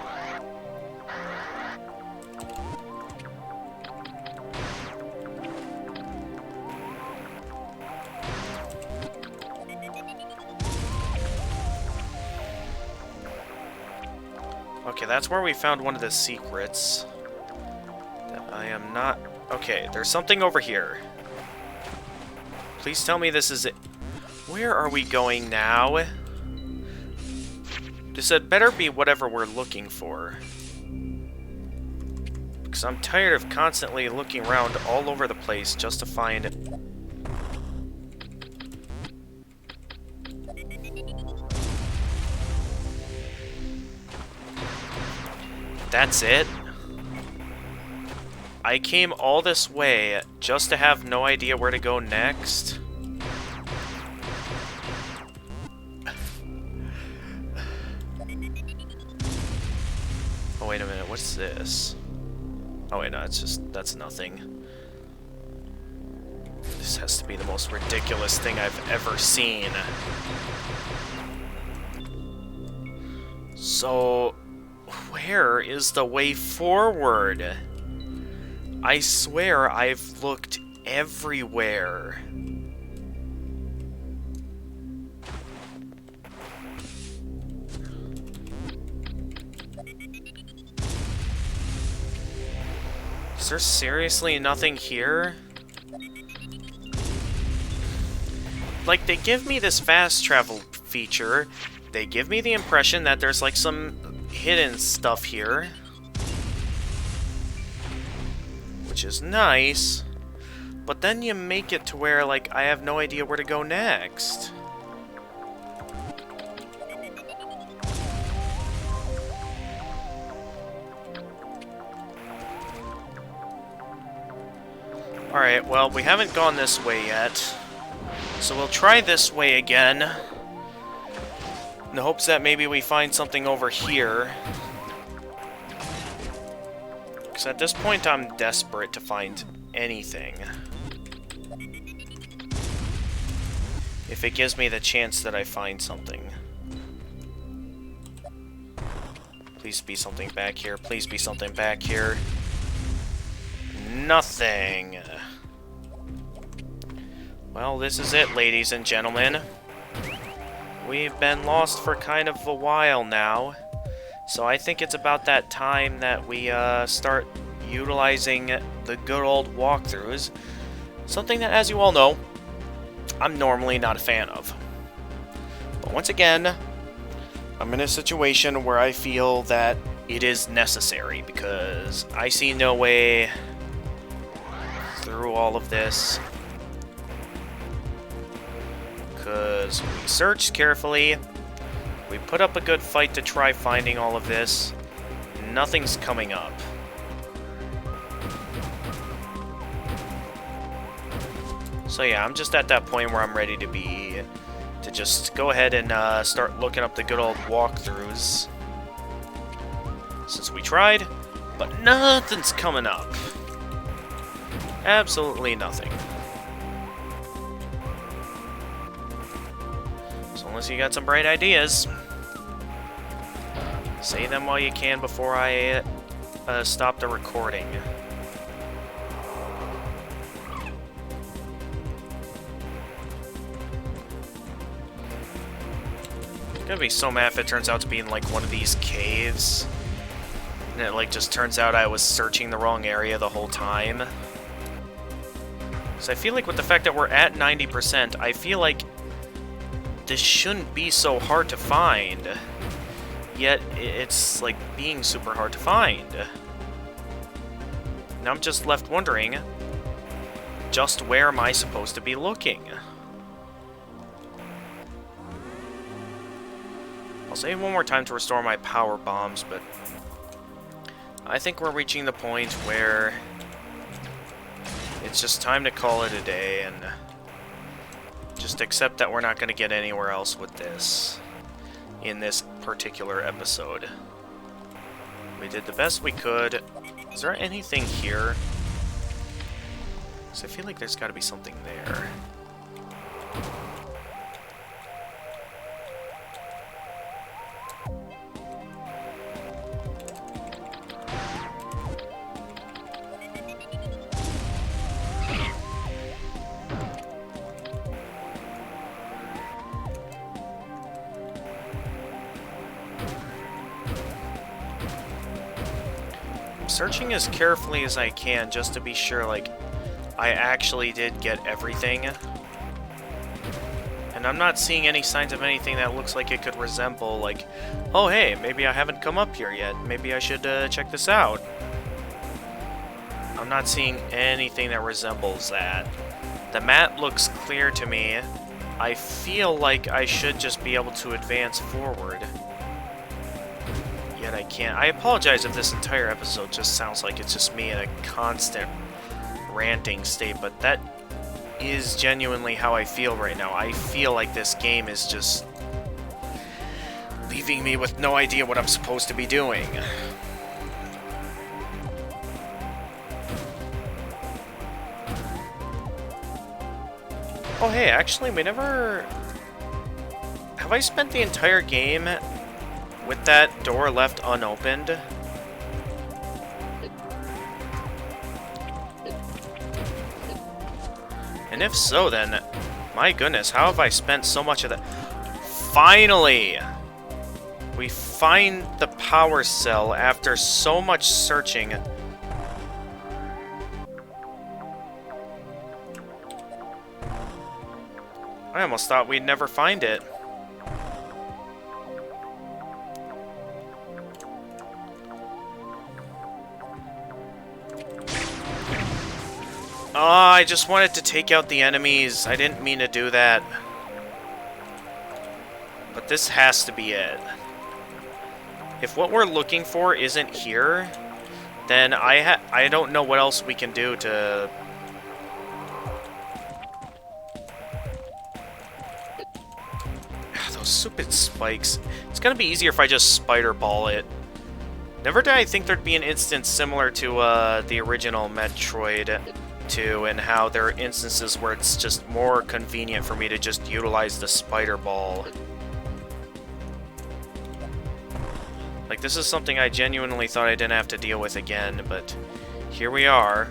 Okay, that's where we found one of the secrets. am not... Okay, there's something over here. Please tell me this is it. Where are we going now? This had better be whatever we're looking for. Because I'm tired of constantly looking around all over the place just to find... That's it? I came all this way just to have no idea where to go next? Oh, wait a minute, what's this? Oh wait, no, it's just... that's nothing. This has to be the most ridiculous thing I've ever seen. So... where is the way forward? I swear I've looked everywhere. Is there seriously nothing here? Like, they give me this fast travel feature. They give me the impression that there's like some hidden stuff here, which is nice, but then you make it to where, like, I have no idea where to go next. Alright, well, we haven't gone this way yet, so we'll try this way again, in the hopes that maybe we find something over here. Because at this point, I'm desperate to find anything. If it gives me the chance that I find something. Please be something back here. Please be something back here. Nothing. Well, this is it, ladies and gentlemen. We've been lost for kind of a while now, so I think it's about that time that we start utilizing the good old walkthroughs, something that, as you all know, I'm normally not a fan of. But once again, I'm in a situation where I feel that it is necessary, because I see no way through all of this. Because we searched carefully, we put up a good fight to try finding all of this, nothing's coming up. So yeah, I'm just at that point where I'm ready to just go ahead and start looking up the good old walkthroughs. Since we tried, but nothing's coming up. Absolutely nothing. Unless you got some bright ideas. Say them while you can before I stop the recording. I'm gonna be so mad if it turns out to be in like one of these caves. And it like just turns out I was searching the wrong area the whole time. So I feel like with the fact that we're at 90%, I feel like this shouldn't be so hard to find, yet it's like being super hard to find. Now I'm just left wondering, just where am I supposed to be looking? I'll save one more time to restore my power bombs, but I think we're reaching the point where it's just time to call it a day and just accept that we're not going to get anywhere else with this in this particular episode. We did the best we could. Is there anything here? Because I feel like there's got to be something there. searching as carefully as I can just to be sure, like, I actually did get everything. And I'm not seeing any signs of anything that looks like it could resemble, like, oh hey, maybe I haven't come up here yet. Maybe I should check this out. I'm not seeing anything that resembles that. The map looks clear to me. I feel like I should just be able to advance forward. Yet I can't. I apologize if this entire episode just sounds like it's just me in a constant ranting state, but that is genuinely how I feel right now. I feel like this game is just leaving me with no idea what I'm supposed to be doing. Oh hey, actually, we never... Have I spent the entire game with that door left unopened? And if so, then, my goodness, how have I spent so much of that? Finally! We find the power cell after so much searching. I almost thought we'd never find it. Oh, I just wanted to take out the enemies. I didn't mean to do that. But this has to be it. If what we're looking for isn't here, then I don't know what else we can do to... Those stupid spikes. It's gonna be easier if I just spider ball it. Never did I think there'd be an instance similar to the original Metroid 2, and how there are instances where it's just more convenient for me to just utilize the spider ball. Like, this is something I genuinely thought I didn't have to deal with again, but here we are.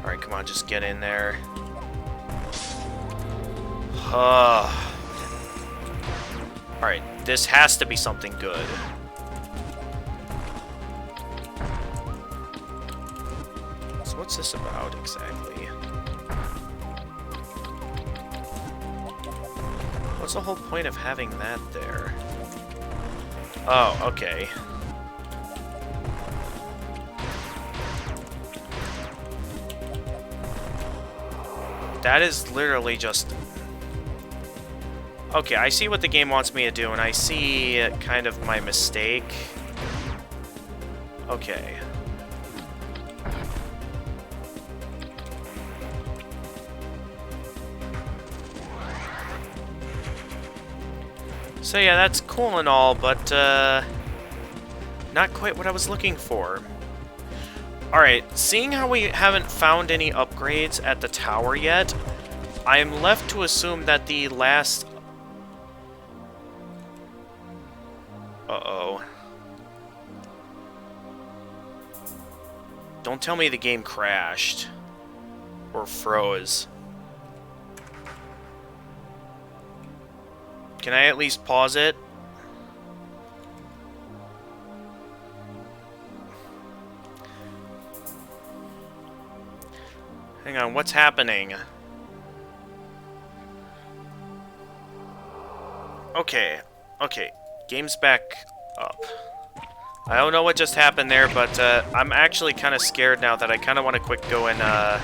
Alright, come on, just get in there. Alright, this has to be something good. So what's this about, exactly? What's the whole point of having that there? Oh, okay. That is literally just... Okay, I see what the game wants me to do, and I see kind of my mistake. Okay. So yeah, that's cool and all, but not quite what I was looking for. Alright, seeing how we haven't found any upgrades at the tower yet, I am left to assume that the last... Uh-oh. Don't tell me the game crashed. Or froze. Can I at least pause it? Hang on, what's happening? Okay, okay, game's back up. I don't know what just happened there, but I'm actually kind of scared now that I kind of want to quick go and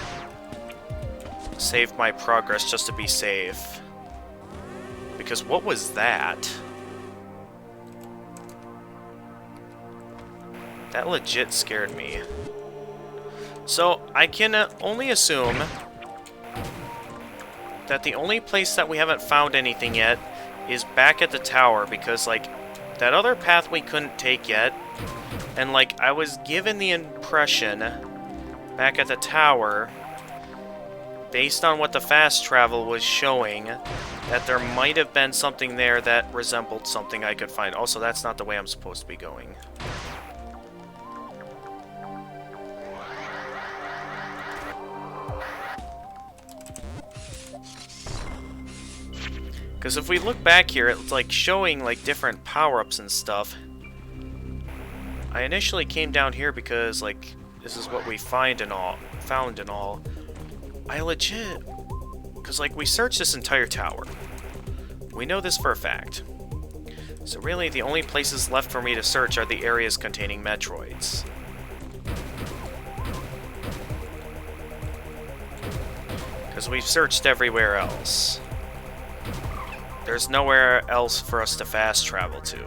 save my progress just to be safe. Because what was that? That legit scared me. So, I can only assume that the only place that we haven't found anything yet is back at the tower, because, like, that other path we couldn't take yet, and, like, I was given the impression back at the tower, based on what the fast travel was showing, that there might have been something there that resembled something I could find. Also, that's not the way I'm supposed to be going. Because if we look back here, it's like showing like different power-ups and stuff. I initially came down here because like this is what we found and all. I legit, because like we searched this entire tower. We know this for a fact. So really, the only places left for me to search are the areas containing Metroids. Because we've searched everywhere else. There's nowhere else for us to fast travel to.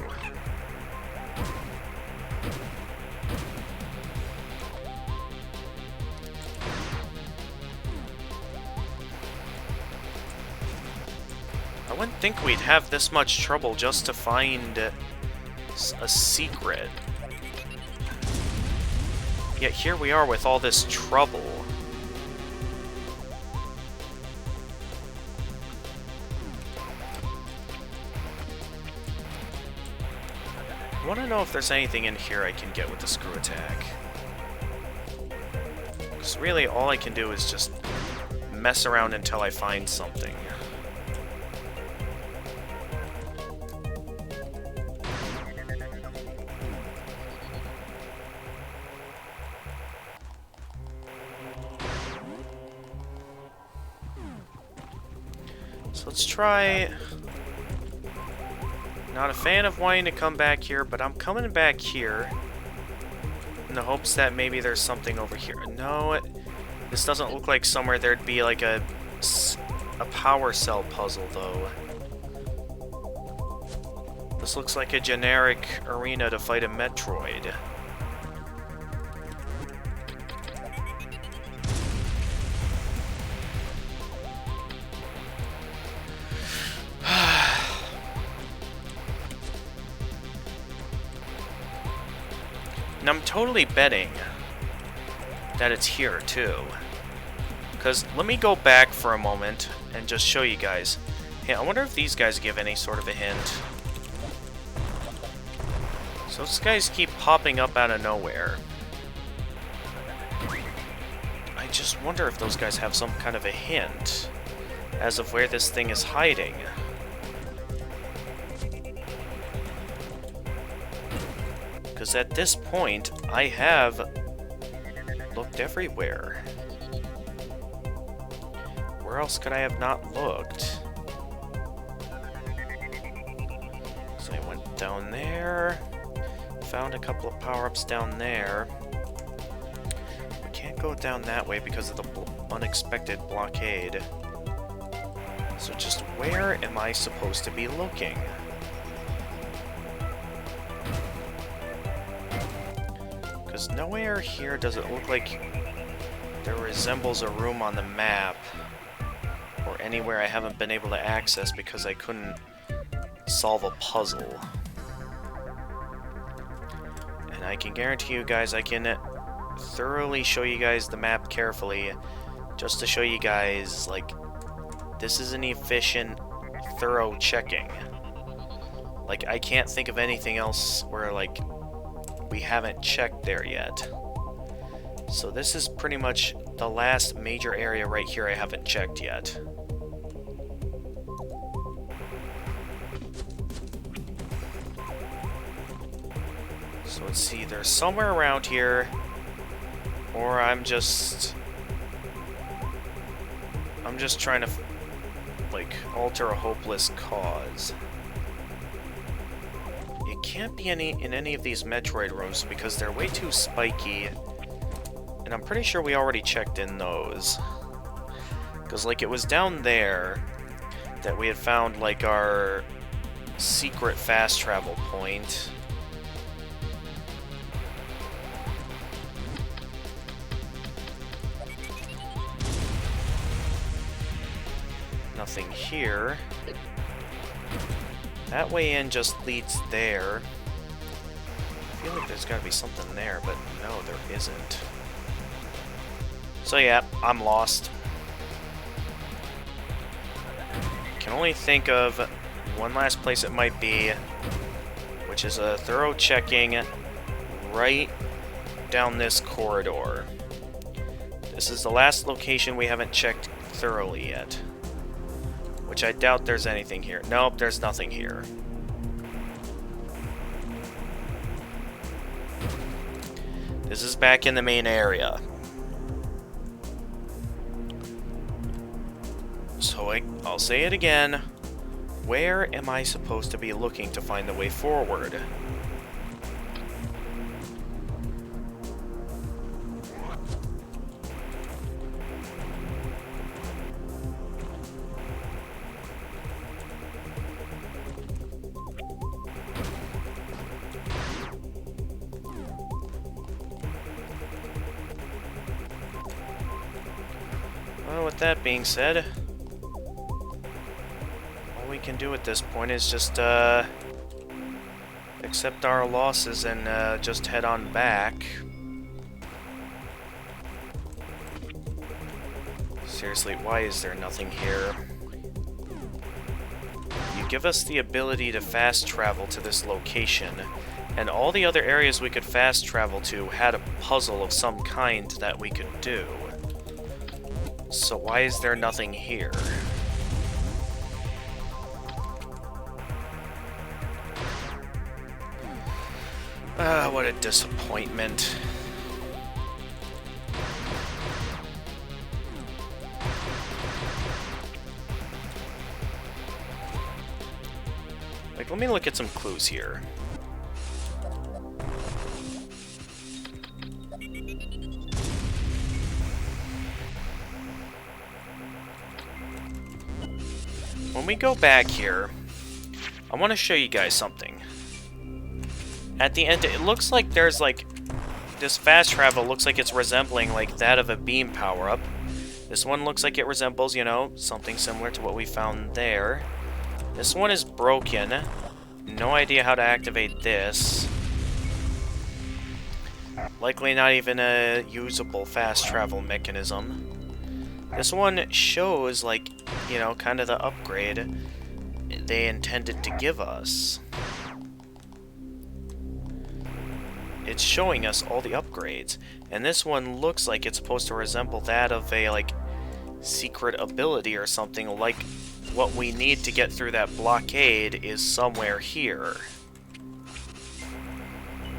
I wouldn't think we'd have this much trouble just to find a secret. Yet here we are with all this trouble. I want to know if there's anything in here I can get with the screw attack. Because really all I can do is just mess around until I find something. So let's try... Not a fan of wanting to come back here, but I'm coming back here in the hopes that maybe there's something over here. No, this doesn't look like somewhere there'd be like a power cell puzzle, though. This looks like a generic arena to fight a Metroid. And I'm totally betting that it's here, too. Because let me go back for a moment and just show you guys. Hey, I wonder if these guys give any sort of a hint. So these guys keep popping up out of nowhere. I just wonder if those guys have some kind of a hint as of where this thing is hiding. Because at this point, I have looked everywhere. Where else could I have not looked? So I went down there, found a couple of power-ups down there. I can't go down that way because of the unexpected blockade. So just where am I supposed to be looking? Because nowhere here does it look like there resembles a room on the map, or anywhere I haven't been able to access because I couldn't solve a puzzle. And I can guarantee you guys I can thoroughly show you guys the map carefully, just to show you guys, like, this is an efficient, thorough checking. Like, I can't think of anything else where, like, we haven't checked there yet. So this is pretty much the last major area right here I haven't checked yet. So let's see, there's somewhere around here, or I'm just trying to, like, alter a hopeless cause. It can't be in any of these Metroid rooms because they're way too spiky, and I'm pretty sure we already checked in those. Because, like, it was down there that we had found, like, our secret fast travel point. Nothing here. That way in just leads there. I feel like there's gotta be something there, but no, there isn't. So yeah, I'm lost. Can only think of one last place it might be, which is a thorough checking right down this corridor. This is the last location we haven't checked thoroughly yet, Which I doubt there's anything here. Nope, there's nothing here. This is back in the main area. So I'll say it again. Where am I supposed to be looking to find the way forward? Well, with that being said, all we can do at this point is just accept our losses and just head on back. Seriously, why is there nothing here? You give us the ability to fast travel to this location, and all the other areas we could fast travel to had a puzzle of some kind that we could do. So why is there nothing here? Ah, what a disappointment. Like, let me look at some clues here. When we go back here, I want to show you guys something. At the end, it looks like there's like this fast travel looks like it's resembling like that of a beam power-up. This one looks like it resembles, you know, something similar to what we found there. This one is broken. No idea how to activate this. Likely not even a usable fast travel mechanism. This one shows, like, you know, kind of the upgrade they intended to give us. It's showing us all the upgrades, and this one looks like it's supposed to resemble that of a, like, secret ability or something, like what we need to get through that blockade is somewhere here.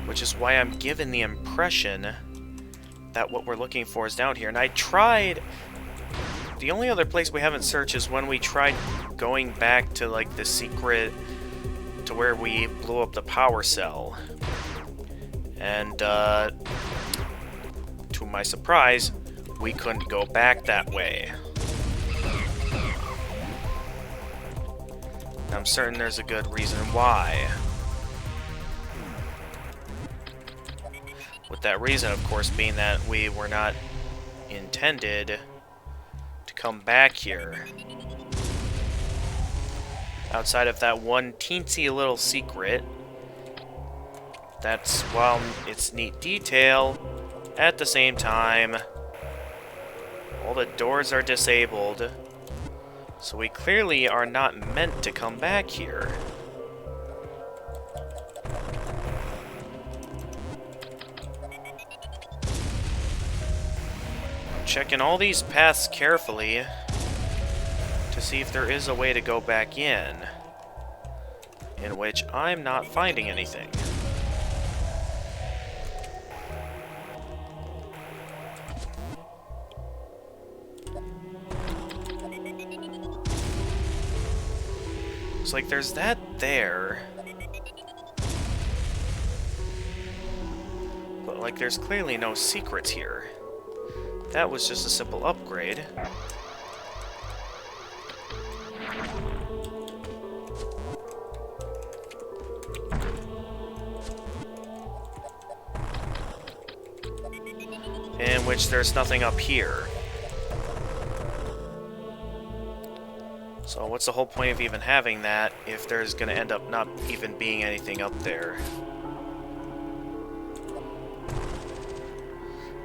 Which is why I'm given the impression that what we're looking for is down here. And I tried... The only other place we haven't searched is when we tried going back to, like, the secret... to where we blew up the power cell. And, to my surprise, we couldn't go back that way. I'm certain there's a good reason why. With that reason, of course, being that we were not intended to come back here. Outside of that one teensy little secret. That's, while it's neat detail, at the same time, all the doors are disabled. So we clearly are not meant to come back here. I'm checking all these paths carefully to see if there is a way to go back in which I'm not finding anything. It's like there's that there. But like there's clearly no secrets here. That was just a simple upgrade. In which there's nothing up here. So what's the whole point of even having that if there's going to end up not even being anything up there?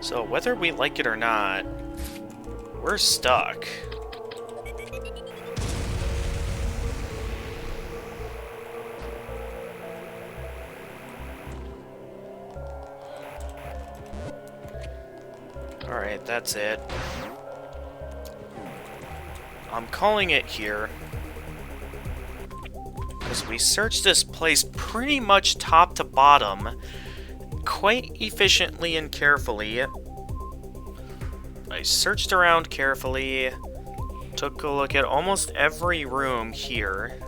So whether we like it or not, we're stuck. Alright, that's it. I'm calling it here. Because we searched this place pretty much top to bottom, quite efficiently and carefully. I searched around carefully, took a look at almost every room here.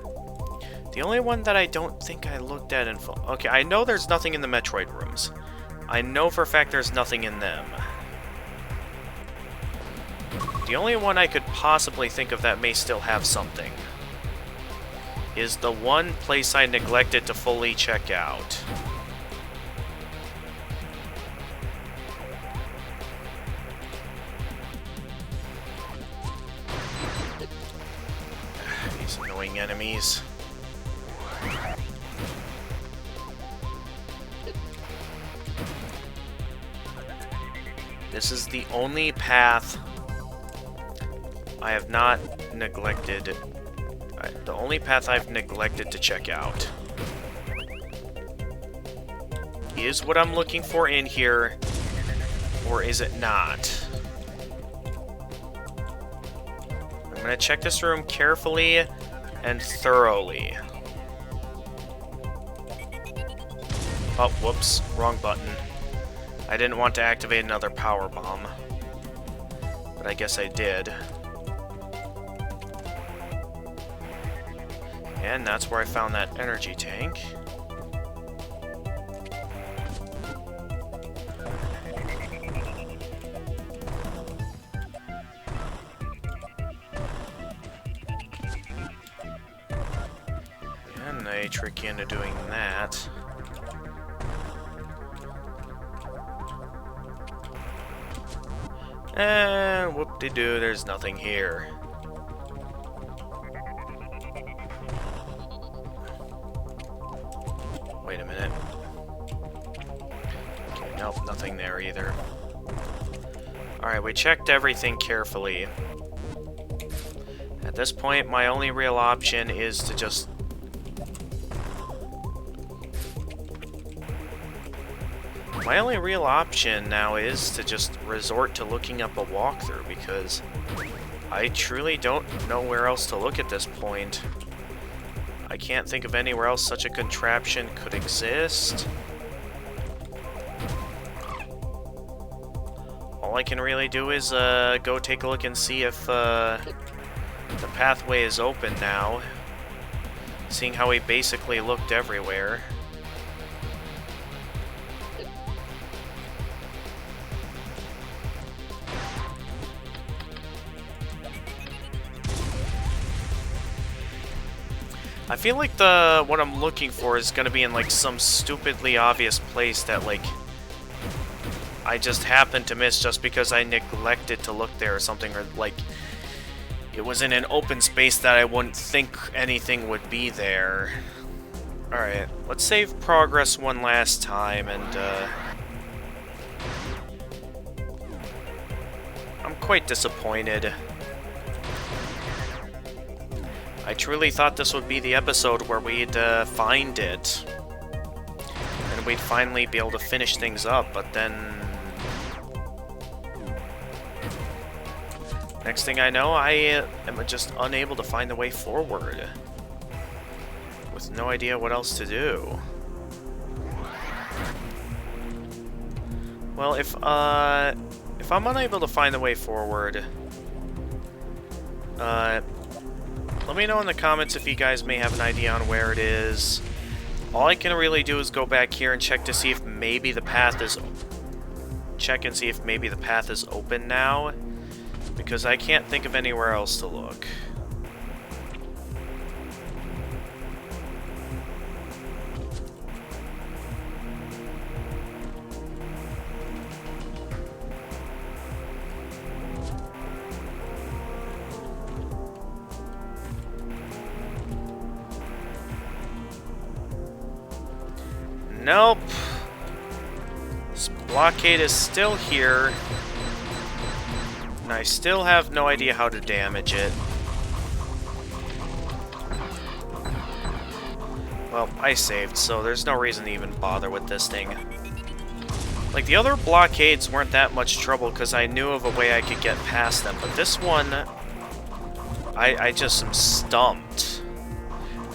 The only one that I don't think I looked at in full... Okay, I know there's nothing in the Metroid rooms. I know for a fact there's nothing in them. The only one I could possibly think of that may still have something is the one place I neglected to fully check out. These annoying enemies. This is the only path I have not neglected. The only path I've neglected to check out. Is what I'm looking for in here, or is it not? I'm gonna check this room carefully and thoroughly. Oh, whoops, wrong button. I didn't want to activate another power bomb, but I guess I did. And that's where I found that energy tank. And they trick you into doing that. And whoop-de-doo, there's nothing here. Wait a minute. Okay, nope, nothing there either. Alright, we checked everything carefully. At this point, my only real option is to just... My only real option now is to just resort to looking up a walkthrough, because I truly don't know where else to look at this point. I can't think of anywhere else such a contraption could exist. All I can really do is go take a look and see if the pathway is open now, seeing how we basically looked everywhere. I feel like what I'm looking for is gonna be in like some stupidly obvious place that like I just happened to miss just because I neglected to look there or something, or like it was in an open space that I wouldn't think anything would be there. Alright, let's save progress one last time, and I'm quite disappointed. I truly thought this would be the episode where we'd find it, and we'd finally be able to finish things up, but then... Next thing I know, I am just unable to find the way forward, with no idea what else to do. Well, if I'm unable to find the way forward, let me know in the comments if you guys may have an idea on where it is. All I can really do is go back here and check to see if maybe the path is... Check and see if maybe the path is open now, because I can't think of anywhere else to look. Nope. This blockade is still here, and I still have no idea how to damage it. Well, I saved, so there's no reason to even bother with this thing. Like, the other blockades weren't that much trouble because I knew of a way I could get past them, but this one, I just am stumped.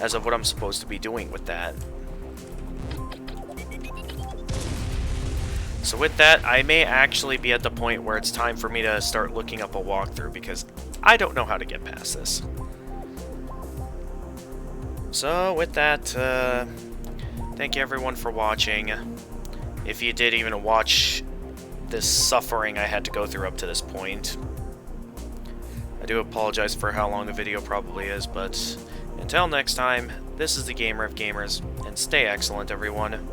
as of what I'm supposed to be doing with that. So with that, I may actually be at the point where it's time for me to start looking up a walkthrough, because I don't know how to get past this. So with that, thank you everyone for watching. If you did even watch this suffering I had to go through up to this point. I do apologize for how long the video probably is, but until next time, this is the Gamer of Gamers, and stay excellent, everyone.